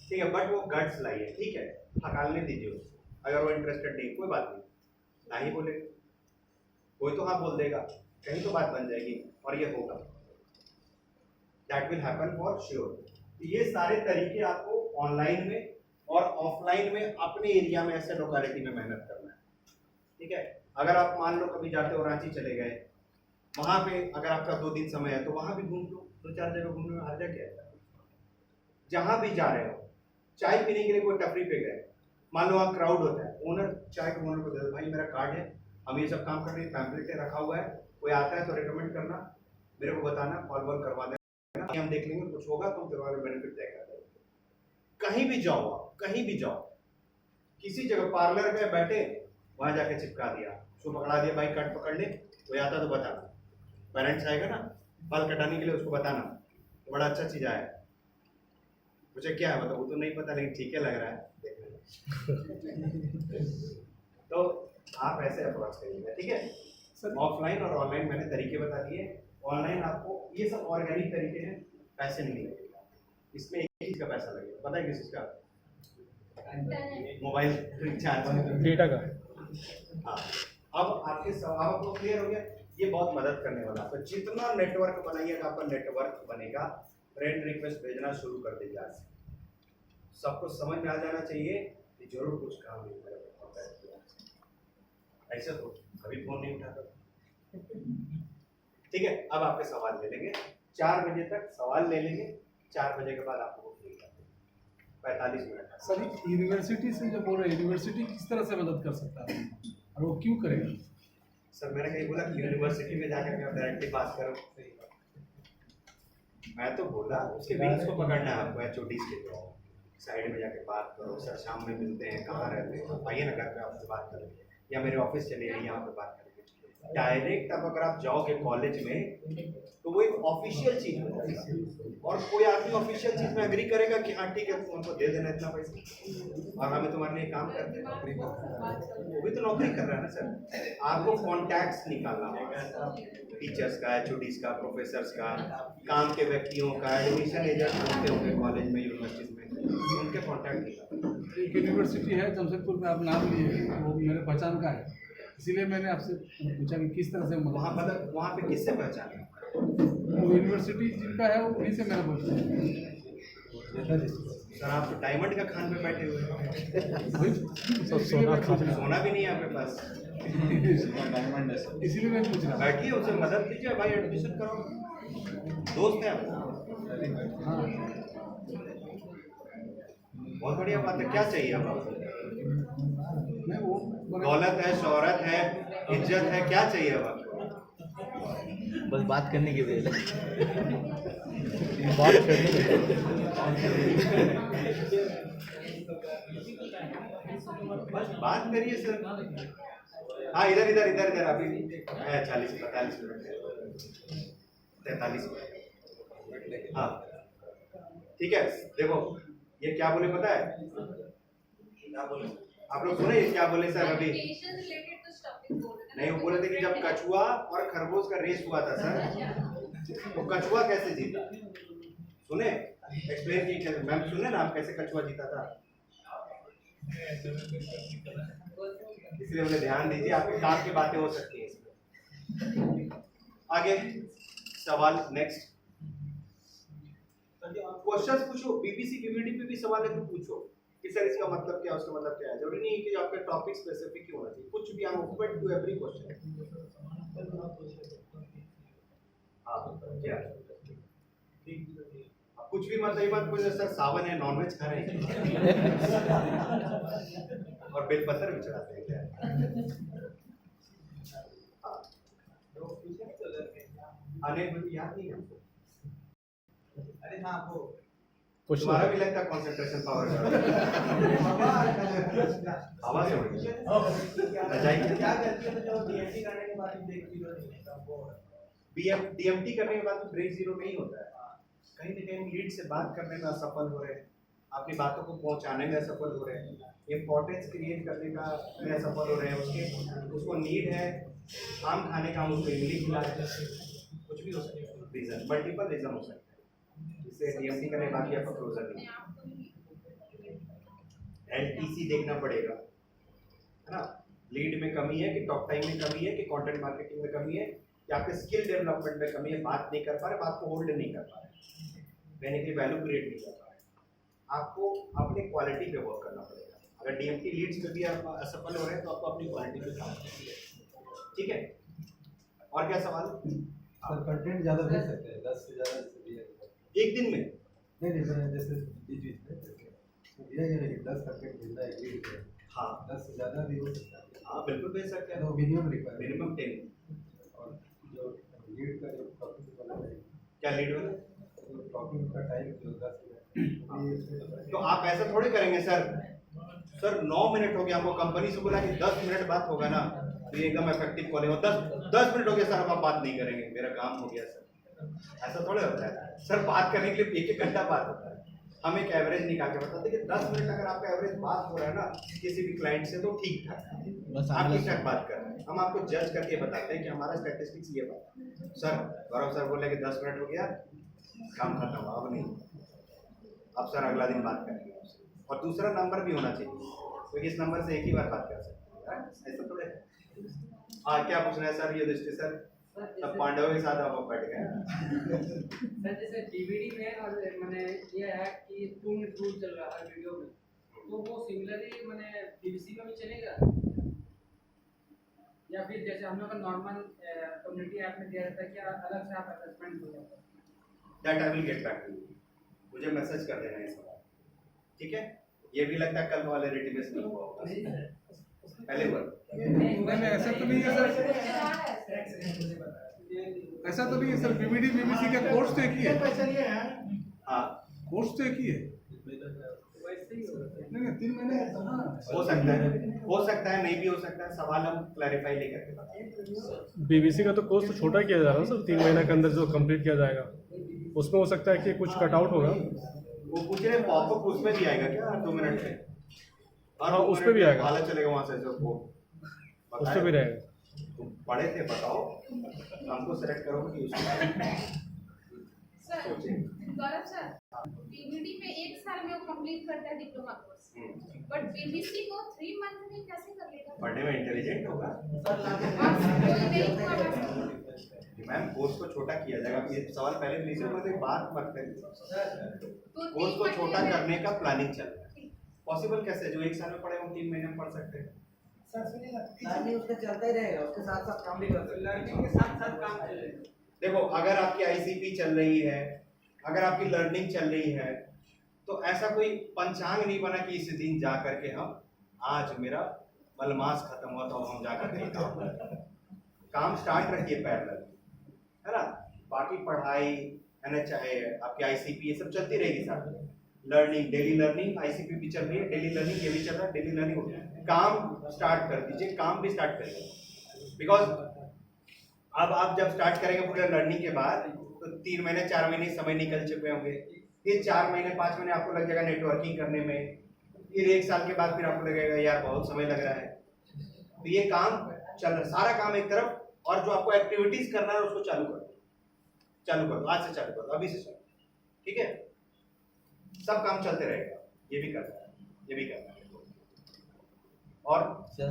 ठीक है। बट वो गट्स लाइए, ठीक है, हकालने दीजिए उसको, अगर वो इंटरेस्टेड नहीं कोई बात नहीं, ना ही बोले कोई तो हाँ बोल देगा, कहीं तो बात बन जाएगी और ये होगा। That will happen for sure. ये सारे तरीके आपको ऑनलाइन में और ऑफलाइन में अपने एरिया में ऐसे लोकेलिटी में मेहनत करना है, ठीक है। अगर आप मान लो कभी जाते हो रांची चले गए, वहां पे अगर आपका 2 दिन समय है तो वहां भी घूम लो, 2-4 जगह घूमने में हर जगह है। जहां भी जा रहे हो, चाय पीने के लिए कोई टपरी पे गए, मान लो वहाँ क्राउड होता है, ओनर चाय के ओनर को दे दो, भाई मेरा कार्ड है, हम ये सब काम कर रहे हैं, पैम्पलेट रखा हुआ है, कोई आता है तो रिकमेंड करना, मेरे को बताना, कॉल वॉल करवा देना, हम देख लेंगे, कुछ होगा तो तुम्हारे बेनिफिट देगा। कहीं भी जाओ आप, कहीं भी जाओ, किसी जगह पार्लर में बैठे, वहां जाके चिपका दिया, उसको पकड़ा दिया, भाई कट पकड़ ले, कोई आता तो बताना, पेरेंट्स आएगा ना बाल कटाने के लिए, उसको बताना, तो बड़ा अच्छा चीज आया, मुझे क्या है मतलब वो तो नहीं पता, लेकिन ठीक है लग रहा है तो आप ऐसे अप्रोच करिएगा, ठीक है। ऑफलाइन और ऑनलाइन मैंने तरीके बता दिए। ऑनलाइन आपको ये सब ऑर्गेनिक तरीके हैं, पैसे नहीं लगेगा, इसमें एक चीज का पैसा लगेगा, पता है किस चीज का? मोबाइल रिचार्ज, डेटा का। हाँ, अब आपके सवाल आपको क्लियर हो गया, ये बहुत मदद करने वाला है। तो जितना नेटवर्क बनाइएगा, आपका नेटवर्क बनेगा, फ्रेंड रिक्वेस्ट भेजना शुरू कर दीजिए आज से। सबको समझ में आ जाना चाहिए कि जरूर कुछ काम नहीं करेगा, ऐसा तो कभी फोन नहीं उठाता, ठीक है। अब आपके सवाल ले लेंगे, 4 बजे तक सवाल ले लेंगे, 4 बजे के बाद आपको फ्री कर देंगे, 45 मिनट। सर यूनिवर्सिटी से जो बोल रहे हैं, यूनिवर्सिटी किस तरह से मदद कर सकता है और वो क्यों करेगा? सर मैंने कहीं बोला कि यूनिवर्सिटी में जाकर के डायरेक्टली बात करो, मैं तो बोला उसके विंग्स को पकड़ना है आपको, एचओडीज के थ्रू साइड में जाके बात करो, सर शाम में मिलते हैं, कहाँ रहते हैं, आप आइए ना घर पे, आपसे बात करेंगे, या मेरे ऑफिस चले आइए, यहाँ पे बात करेंगे डायरेक्ट। अब अगर आप जाओगे कॉलेज में तो वो एक ऑफिशियल चीज हो जाएगा, और कोई आदमी ऑफिशियल चीज में एग्री करेगा कि हाँ ठीक है तुम उनको दे देना इतना पैसा, और हमें तुम्हारे लिए काम करते हैं, वो भी तो नौकरी कर रहा है ना सर। आपको कॉन्टैक्ट्स निकालना होगा, टीचर्स का, एचओडीज का, प्रोफेसर्स का, काम के व्यक्तियों का, एडमिशन एजेंट होते होंगे कॉलेज में, यूनिवर्सिटी में, उनके कॉन्टैक्ट निकालना। एक यूनिवर्सिटी है जमशेदपुर में, आप नाम लिए, वो मेरे पहचान का है, इसीलिए मैंने आपसे पूछा कि किस तरह से वहाँ मतलब वहाँ पे किससे पहचाने? वो यूनिवर्सिटी जिनका है वो उन्हीं से मेरा परिचय है। सर आप तो डायमंड का खान पे बैठे हुए हैं, इसीलिए मैं पूछ रहा सोना भी नहीं है आपके पास, हूँ, इसीलिए मैं पूछ रहा हूँ। बैठिए उसे मदद कीजिए, भाई एडमिशन करो, दोस्त है आपको, हाँ, बहुत बढ़िया बात है। क्या चाहिए अब आपको? मैं वो दौलत है, शोहरत है, इज्जत है, क्या चाहिए अब आपको? बस बात करने के लिए बात करने बस बात करिए सर। हाँ इधर इधर इधर इधर अभी 40-45 मिनट, 43 मिनट, हाँ ठीक है। देखो ये क्या बोले पता है? क्या बोले आप लोग सुने? ये क्या बोले सर अभी? नहीं, वो बोले थे कि जब कछुआ और खरगोश का रेस हुआ था सर, तो कछुआ कैसे जीता? सुने? एक्सप्लेन की मैम, सुने ना आप कैसे कछुआ जीता था? इसलिए उन्हें ध्यान दीजिए, आपके काम की बातें हो सकती हैं इसमें। आगे सवाल नेक्स्ट क्वेश्चंस पूछो, बीपीसी पीवीडी पे भी सवाल है तो पूछो कि सर इसका मतलब क्या है, उसका मतलब क्या है। जरूरी नहीं है कि आपका टॉपिक स्पेसिफिक ही होना चाहिए, कुछ भी हम ओपन टू एवरी क्वेश्चन। हाँ क्या कुछ भी मतलब, ये बात कोई सर सावन है नॉनवेज खा रहे हैं और बेलपत्र भी चढ़ाते हैं क्या? हाँ आने मुझे याद नहीं है हमको। अरे हाँ वो तुम्हारा भी लगता है कंसंट्रेशन पावर आवाज से उड़ गया। डीएमटी करने के बाद ब्रेक जीरो नहीं होता है, कहीं ना कहीं लीड से बात करने में असफल हो रहे हैं, अपनी बातों को पहुंचाने में असफल हो रहे हैं, इम्पोर्टेंस क्रिएट करने का में असफल हो रहे हैं, उसको नीड है आम खाने का, उसको इमली खिला रहे हैं, कुछ भी हो सकता है, रीजन मल्टीपल रीजन हो सकता है, जिससे डीएमटी करने बाकी आपका क्लोजर नहीं। एलटीसी देखना पड़ेगा है ना, लीड में कमी है कि टॉक टाइम में कमी है कि कंटेंट मार्केटिंग में कमी है कि आपके स्किल डेवलपमेंट में कमी है, बात नहीं कर पा रहे, बात को होल्ड नहीं कर पा रहे, कहने के लिए वैल्यू क्रिएट नहीं कर पा रहे, आपको अपनी क्वालिटी पे वर्क करना पड़ेगा। अगर डीएमटी लीड्स पे भी आप असफल हो रहे हैं तो आपको अपनी क्वालिटी पे काम करना पड़ेगा। ठीक है, और क्या सवाल? सर कंटेंट ज़्यादा भेज सकते हैं, 10 से ज़्यादा एक दिन में? नहीं नहीं, जैसे बीच में दिया गया है कि 10 कंटेंट भेजना है लीड पे। हाँ 10 से ज़्यादा भी हो सकता है, हाँ बिल्कुल भेज सकते हैं, तो मिनिमम रिक्वायरमेंट मिनिमम 10। और जो लीड का जो टॉपिक वाला है, क्या लीड वाला? तो टॉपिक का टाइम जो 10 मिनट, तो आप ऐसा थोड़ी करेंगे सर, 9 मिनट हो गया, हमको कंपनी से बोला कि 10 मिनट बात होगा ना, तो ये एकदम इफेक्टिव कॉलिंग हो। 10 मिनट हो गया सर, अब आप बात नहीं करेंगे, मेरा काम हो गया सर, ऐसा थोड़े होता है सर। बात करने के लिए 1-1 घंटा बात होता है। हम एक एवरेज निकाल के बताते हैं कि 10 मिनट अगर आपका एवरेज बात हो रहा है ना किसी भी क्लाइंट से, तो ठीक ठाक है, आप ठीक ठाक बात कर रहे हैं। हम आपको जज करके बताते हैं कि हमारा स्टैटिस्टिक्स ये बात। सर गौरव सर बोले कि 10 मिनट हो गया, काम खत्म, अब नहीं, अब सर अगला दिन बात करेंगे आपसे। और दूसरा नंबर भी होना चाहिए, क्योंकि इस नंबर से एक ही बार बात कर सकते हैं, ऐसा थोड़े। हाँ क्या पूछना है सर? युधिष्ठिर सर, तब पांडवों के साथ आप बैठ गए। सर जैसे डीवीडी में और मैंने ये है कि 2 मिनट रूल चल रहा है वीडियो में, तो वो सिमिलरली मैंने पीवीसी में भी चलेगा, या फिर जैसे हम लोग का नॉर्मल कम्युनिटी ऐप में दिया जाता है, क्या अलग से आप असेसमेंट हो जाता है? That I will get back to you, मुझे मैसेज कर देना इस बार, ठीक है? ये भी लगता है कल वाले रेटिवेस नहीं हुआ होगा, पहले बार। नहीं ऐसा तो नहीं है सर, ऐसा तो नहीं है सर, बीबीडी बीबीसी का कोर्स तो एक ही है। हाँ कोर्स तो एक ही है। वैसे ही होगा। नहीं 3 महीने हो सकता है नहीं भी हो सकता है, सवाल हम क्लैरिफाई नहीं करके बताएंगे। बीबीसी का तो कोर्स तो छोटा किया जा रहा है सर, 3 महीने के अंदर जो कंप्लीट किया जाएगा, उसमें हो सकता है कि कुछ कटआउट होगा। वो पूछ रहे पॉपअप उसमें भी आएगा क्या 2 मिनट में? हाँ, उस पे भी आएगा। हाला चलेगा वहाँ से, जो वो उस पर भी रहेगा। तुम पढ़े थे, बताओ हमको सेलेक्ट करोगे कि उसको सर गौरव सर, बीबीडी में 1 साल में वो कंप्लीट करता है डिप्लोमा कोर्स, बट बीबीसी को 3 मंथ में कैसे कर लेगा? पढ़ने में इंटेलिजेंट होगा कोई नहीं हुआ बस। मैम। कोर्स को छोटा किया जाएगा, ये सवाल पहले लीजिए, मतलब बात मत करिए। तो कोर्स को छोटा करने का प्लानिंग चल रहा है। पॉसिबल कैसे? जो 1 साल में पढ़े वो 3 महीने में पढ़ सकते हैं। लर्निंग उसका चलता ही रहेगा, उसके साथ साथ काम भी कर सकते हैं। लर्निंग के साथ साथ काम चलेगा। देखो अगर आपकी आईसीपी चल रही है, अगर आपकी लर्निंग चल रही है, तो ऐसा कोई पंचांग नहीं बना कि इस दिन जा करके हम आज मेरा मलमास खत्म हुआ तो हम जा करके काम स्टार्ट रखिए पैरेलल, है ना? बाकी पढ़ाई एनएचआई आपकी आईसीपी ये सब चलती रहेगी साथ में। लर्निंग, डेली लर्निंग, आईसीपी भी चल रही है, डेली लर्निंग ये भी चल रहा है, डेली लर्निंग काम स्टार्ट कर दीजिए, काम भी स्टार्ट करिए। बिकॉज अब आप जब स्टार्ट करेंगे पूरे लर्निंग के बाद, तो 3 महीने 4 महीने समय निकल चुके होंगे, फिर 4 महीने 5 महीने आपको लग जाएगा नेटवर्किंग करने में, फिर 1 साल के बाद फिर आपको लगेगा यार बहुत समय लग रहा है। तो ये काम चल रहा है, सारा काम एक तरफ, और जो आपको एक्टिविटीज करना है उसको चालू करो, आज से चालू करो, अभी से चालू, ठीक है? सब काम चलते रहेगा, ये भी करना है, ये भी करना है। और सर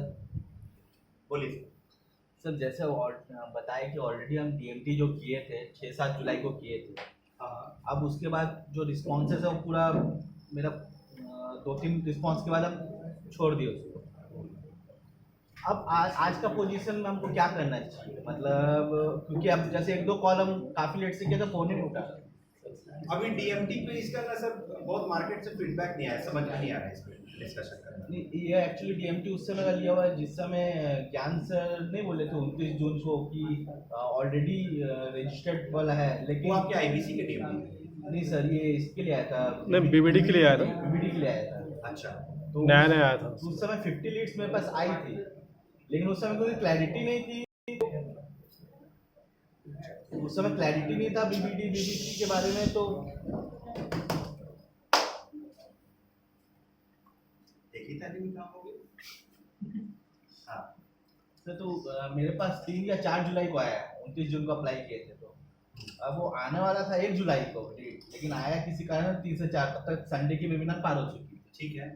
बोलिए सर, जैसे बताया कि ऑलरेडी हम डीएमटी जो किए थे 6-7 जुलाई को किए थे, अब उसके बाद जो रिस्पॉन्सेज है वो पूरा मेरा 2-3 रिस्पॉन्स के बाद हम छोड़ दिए उसको। अब आज का पोजीशन में हमको क्या करना चाहिए? मतलब क्योंकि अब जैसे 1-2 कॉल हम काफ़ी लेट से किए तो फ़ोन ही नहीं उठा। अभी डीएमटी पे इसका ना सर बहुत मार्केट से फीडबैक नहीं आया, समझ में नहीं आ रहा है इसमें डिस्कशन करना। नहीं, ये एक्चुअली डीएमटी उस समय का लिया हुआ है जिस समय ज्ञान सर नहीं बोले थे 29 जून को कि ऑलरेडी रजिस्टर्ड वाला है, लेकिन वो आपके आईबीसी के डीएमटी? नहीं सर, ये इसके लिए आया था, नहीं बीबीडी के लिए आया था, बीबीडी के लिए आया था। अच्छा, तो नया आया था। उस समय 50 लीड्स मेरे पास आई थी, लेकिन उस समय कोई क्लैरिटी नहीं थी, उस समय क्लैरिटी नहीं था बीबीडी बीबीसी के बारे में। तो देखी था नहीं काम हो गया। हाँ सर, तो मेरे पास 3 या 4 जुलाई को आया, 29 जून को अप्लाई किए थे, तो अब वो आने वाला था 1 जुलाई को डेट, लेकिन आया किसी कारण 3 से 4, तब तक संडे की वेबिनार पार हो चुकी थी। ठीक है।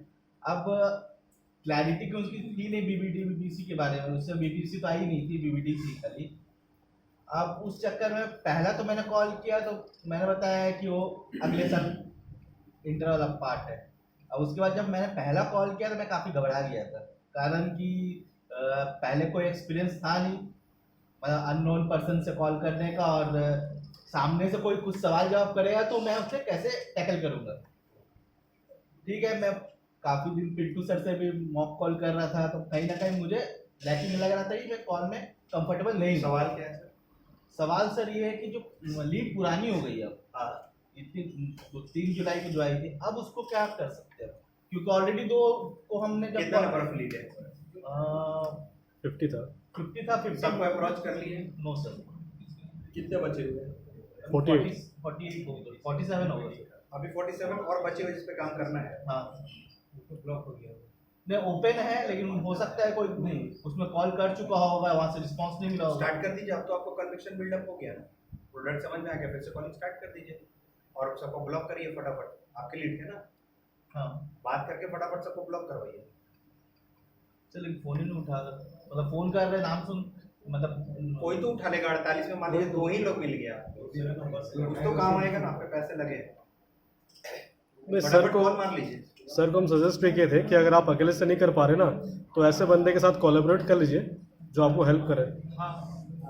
अब क्लैरिटी क्यों उसकी थी नहीं बीबीडी बीबीसी के बारे में, उससे बीबीसी तो आई नहीं थी, बीबीडी थी खाली। अब उस चक्कर में पहला तो मैंने कॉल किया तो मैंने बताया कि वो अगले साल इंटर वाला पार्ट है। अब उसके बाद जब मैंने पहला कॉल किया तो मैं काफ़ी घबरा गया था, कारण कि पहले कोई एक्सपीरियंस था नहीं, मतलब अननोन पर्सन से कॉल करने का, और सामने से कोई कुछ सवाल जवाब करेगा तो मैं उससे कैसे टैकल करूँगा। ठीक है, मैं काफ़ी दिन पिंटू सर से भी मॉक कॉल कर रहा था, तो कहीं ना कहीं मुझे लैकिंग लग रहा था कि मैं कॉल में कंफर्टेबल नहीं हूँ। सवाल क्या है सर? सवाल सर ये है कि जो लीड पुरानी हो गई है अब, हाँ, इतनी 3 जुलाई को जो आई थी, अब उसको क्या आप कर सकते हैं, क्योंकि ऑलरेडी 2 को हमने जब कितना नंबर ऑफ लीड है? 50 था। 50 था, 50 सबको अप्रोच कर लिए? नो सर, कितने बचे हुए हैं? 48 47 होगा सर। अभी 47 और बचे हुए जिस पे काम करना है। हाँ, तो ब्लॉक हो गया। नहीं ओपन है, लेकिन हो सकता है कोई नहीं उसमें कॉल कर चुका होगा, वहाँ से रिस्पांस नहीं मिला होगा। स्टार्ट कर दीजिए, अब तो आपको कन्विक्शन बिल्डअप हो गया ना, प्रोडक्ट समझ में आ गया, फिर से कॉलिंग स्टार्ट कर दीजिए और सबको ब्लॉक करिए फटाफट। आपके लीड है ना, हाँ बात करके फटाफट सबको ब्लॉक करवाइए। चलिए, फोन ही नहीं उठा रहा, मतलब फोन कर रहे नाम सुन, मतलब कोई तो उठा लेगा। 48 में मान लीजिए 2 ही लोग मिल गया, कुछ तो काम आएगा ना, आपके पैसे लगे। नहीं, सर फटाफट को कॉल मार लीजिए। सर को हम सजेस्ट भी किए थे कि अगर आप अकेले से नहीं कर पा रहे ना, तो ऐसे बंदे के साथ कोलैबोरेट कर लीजिए जो आपको हेल्प करे। हाँ,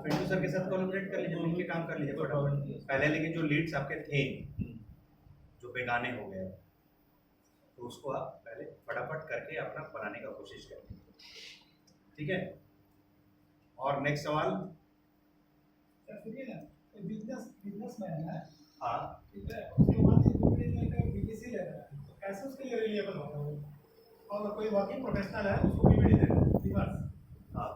पिंटू सर के साथ कोलैबोरेट कर लीजिए, मिलके काम कर लीजिए फटाफट। पहले लेकिन जो लीड्स आपके थे जो बेगाने हो गए, तो उसको आप पहले फटाफट करके अपना बनाने का कोशिश करें, ठीक है। और नेक्स्ट सवाल। बिजनेसमैन है, हाँ, ठीक है, उसके बाद बीबीसी ले रहा है, तो कैसे उसके लिए रिलेबल होगा वो? और कोई वर्किंग प्रोफेशनल है, उसको बीबीडी दे रहा है रिवर्स। हाँ,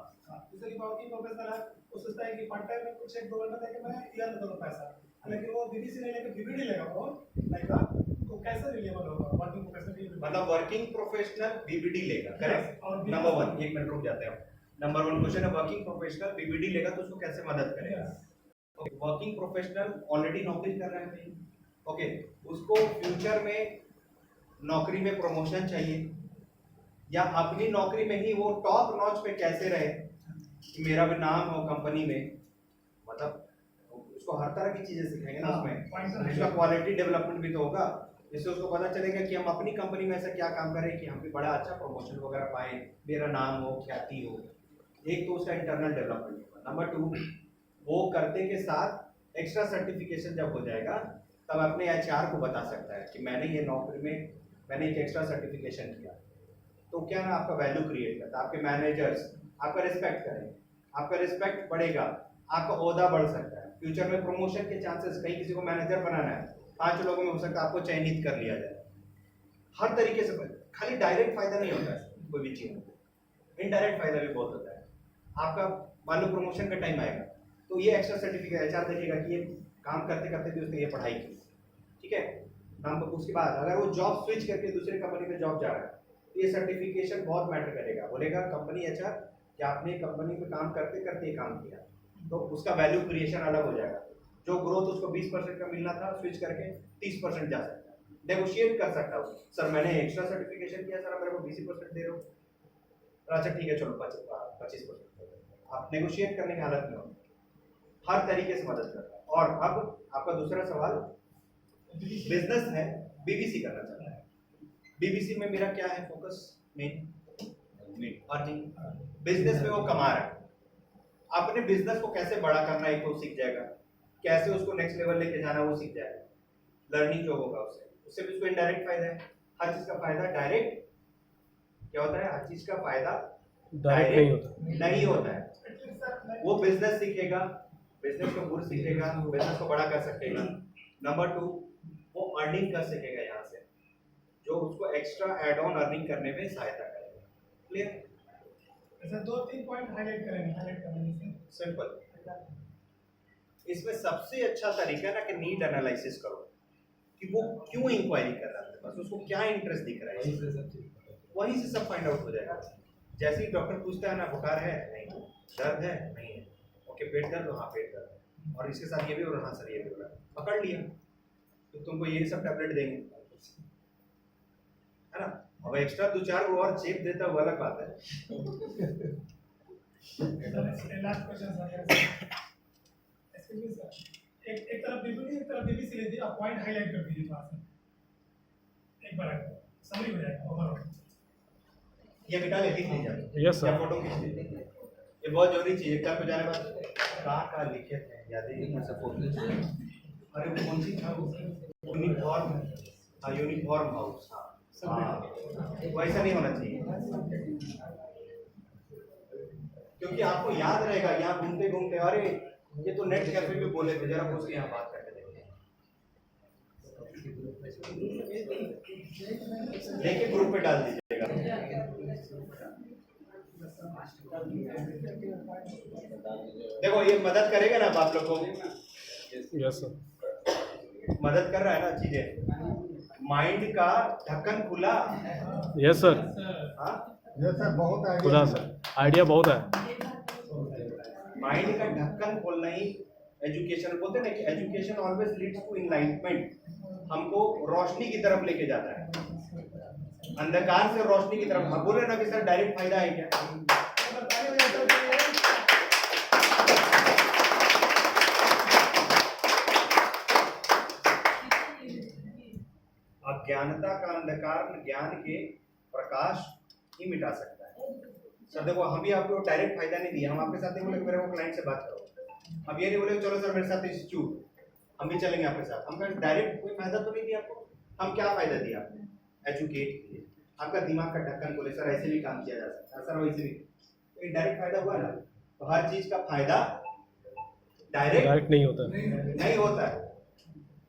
जैसे कि वर्किंग प्रोफेशनल है, वो सोचता है कि पार्ट टाइम में कुछ 1-2 घंटा देके मैं ईयर में दूंगा पैसा, लेकिन वो बीबीसी नहीं लेके बीबीडी लेगा वो लाइक दैट, तो कैसे रिलेबल होगा वर्किंग प्रोफेशनल? मतलब वर्किंग प्रोफेशनल बीबीडी लेगा, करेक्ट। और नंबर 1, 1 मिनट रुक जाते हैं। नंबर 1 क्वेश्चन है, वर्किंग प्रोफेशनल बीबीडी लेगा तो उसको कैसे मदद करेगा? वर्किंग प्रोफेशनल ऑलरेडी नौकरी कर रहा है कहीं, ओके, उसको फ्यूचर में नौकरी में प्रमोशन चाहिए, या अपनी नौकरी में ही वो टॉप नॉच पे कैसे रहे कि मेरा भी नाम हो कंपनी में, मतलब उसको हर तरह की चीजें सिखाएंगे ना उसमें, उसका क्वालिटी डेवलपमेंट भी तो होगा, जिससे उसको पता चलेगा कि हम अपनी कंपनी में ऐसा क्या काम करें कि हम भी बड़ा अच्छा प्रमोशन वगैरह पाए, मेरा नाम हो, ख्याति हो। एक तो उसका इंटरनल डेवलपमेंट होगा। नंबर 2, वो करते के साथ एक्स्ट्रा सर्टिफिकेशन जब हो जाएगा तब अपने HR को बता सकता है कि मैंने ये नौकरी में मैंने एक एक्स्ट्रा सर्टिफिकेशन किया, तो क्या ना आपका वैल्यू क्रिएट करता है, आपके मैनेजर्स आपका रिस्पेक्ट करेंगे, आपका रिस्पेक्ट बढ़ेगा, आपका ओहदा बढ़ सकता है, फ्यूचर में प्रमोशन के चांसेस, कहीं किसी को मैनेजर बनाना है 5 लोगों में हो सकता है आपको चयनित कर लिया जाए। हर तरीके से, खाली डायरेक्ट फायदा नहीं होता है कोई भी चीज, इनडायरेक्ट फायदा भी बहुत होता है। आपका मान लो प्रमोशन का टाइम आएगा तो ये एक्स्ट्रा सर्टिफिकेट HR देखेगा कि ये काम करते करते भी उसने ये पढ़ाई की, ठीक है। नाम उसके बाद अगर वो जॉब स्विच करके दूसरे कंपनी में जॉब जा रहा है तो ये सर्टिफिकेशन बहुत मैटर करेगा। बोलेगा कंपनी HR कि आपने कंपनी में काम करते करते ये काम किया, तो उसका वैल्यू क्रिएशन अलग हो जाएगा। जो ग्रोथ उसको 20% का मिलना था स्विच करके 30% जा सकता है, नेगोशिएट कर सकता है। सर मैंने एक्स्ट्रा सर्टिफिकेशन किया, सर मेरे को 20% दे रहे हो, अच्छा ठीक है चलो 25%, आप नेगोशिएट करने की हालत में हो, हर तरीके से मदद करता है। और अब आपका दूसरा सवाल, बिजनेस है, बीबीसी करना चाहता है, बीबीसी में मेरा क्या है फोकस, मेन अर्निंग, बिजनेस में वो कमा रहा है, अपने बिजनेस को कैसे बड़ा करना है वो सीख जाएगा, कैसे उसको नेक्स्ट लेवल लेके जाना वो सीख जाएगा, लर्निंग जो होगा उससे भी उसको इनडायरेक्ट फायदा है। हर चीज का फायदा डायरेक्ट क्या होता है, हर चीज का फायदा डायरेक्ट नहीं होता है। वो बिजनेस सीखेगा, बिजनेस को गुड सीखेगा, बिजनेस को बड़ा कर सकेगा। नंबर 2, वो अर्निंग कर सकेगा यहाँ से, जो उसको एक्स्ट्रा एड ऑन अर्निंग करने में सहायता करेगा। क्लियर? ऐसे 2-3 पॉइंट हाईलाइट करेंगे। सिंपल। इसमें सबसे अच्छा तरीका है ना कि नीड एनालिसिस करो कि वो क्यों इंक्वायरी कर रहा है, बस उसको क्या इंटरेस्ट दिख रहा है, वहीं से सब फाइंड आउट हो जाएगा। जैसे ही डॉक्टर पूछता है ना बुखार है, नहीं, दर्द है, नहीं है, ओके पेट दर्द, हाँ पेट दर्द है, और इसके साथ ये भी हो रहा है, हाँ सर ये भी हो रहा है, पकड़ लिया तो तुमको ये सब टैबलेट देंगे, है ना। अब एक्स्ट्रा 2-4 वो और चेप देता है वो अलग बात है। लास्ट क्वेश्चन सर, एक तरफ बीबीडी एक तरफ बीबीसी ले दिए, आप पॉइंट हाईलाइट कर दीजिए क्लास में एक बार समरी हो जाएगा ओवरऑल। ये बेटा लिख लीजिए Yes, sir. या फोटो खींच लीजिए, ये बहुत जरूरी चीज है। कल को जाने के बाद कहाँ लिखे थे याद ही नहीं। अरे वो कौन सी था वो, यूनिफॉर्म, हाँ यूनिफॉर्म हाउस, हाँ वैसा नहीं होना चाहिए, क्योंकि आपको याद रहेगा यहाँ घूमते घूमते अरे ये तो नेट कैफे में बोले थे, जरा उसके यहाँ बात करके देखिए, लेके ग्रुप पे डाल दीजिएगा। देखो ये मदद करेगा ना आप लोग को, यस सर। मदद कर रहा है ना चीजें, माइंड का ढक्कन खुला। Yes sir. हाँ बहुत खुदा सर, आइडिया बहुत है। माइंड का ढक्कन खोलना ही एजुकेशन, बोलते हैं ना कि education always leads to enlightenment, हमको रोशनी की तरफ लेके जाता है, अंधकार से रोशनी की तरफ। आप बोल रहे ना कि सर डायरेक्ट फायदा है क्या? अज्ञानता का अंधकार ज्ञान के प्रकाश ही मिटा सकता है। सर देखो हम भी आपको डायरेक्ट फायदा नहीं दिया, हम आपके साथ नहीं बोले कि मेरे को क्लाइंट से बात करो, अब ये नहीं बोले चलो सर मेरे साथ इंस्टीट्यूट, हम भी चलेंगे आपके साथ। हम डायरेक्ट कोई फायदा तो नहीं दिया आपको, हम क्या फायदा दिया आपको? एजुकेट किए, आपका दिमाग का ढक्कन खोले, सर ऐसे भी काम किया जा सकता है, सर वैसे भी, तो डायरेक्ट फायदा हुआ ना। तो हर चीज का फायदा डायरेक्ट नहीं होता। नहीं होता है,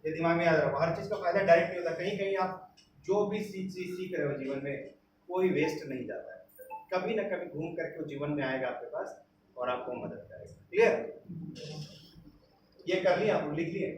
ये दिमाग में याद रखो, हर चीज का फायदा डायरेक्ट नहीं होता। कहीं कहीं आप जो भी चीज सीख रहे हो जीवन में, कोई वेस्ट नहीं जाता है, कभी ना कभी घूम करके वो जीवन में आएगा आपके पास और आपको मदद करेगा। क्लियर? ये कर लिया, आप लिख लिए।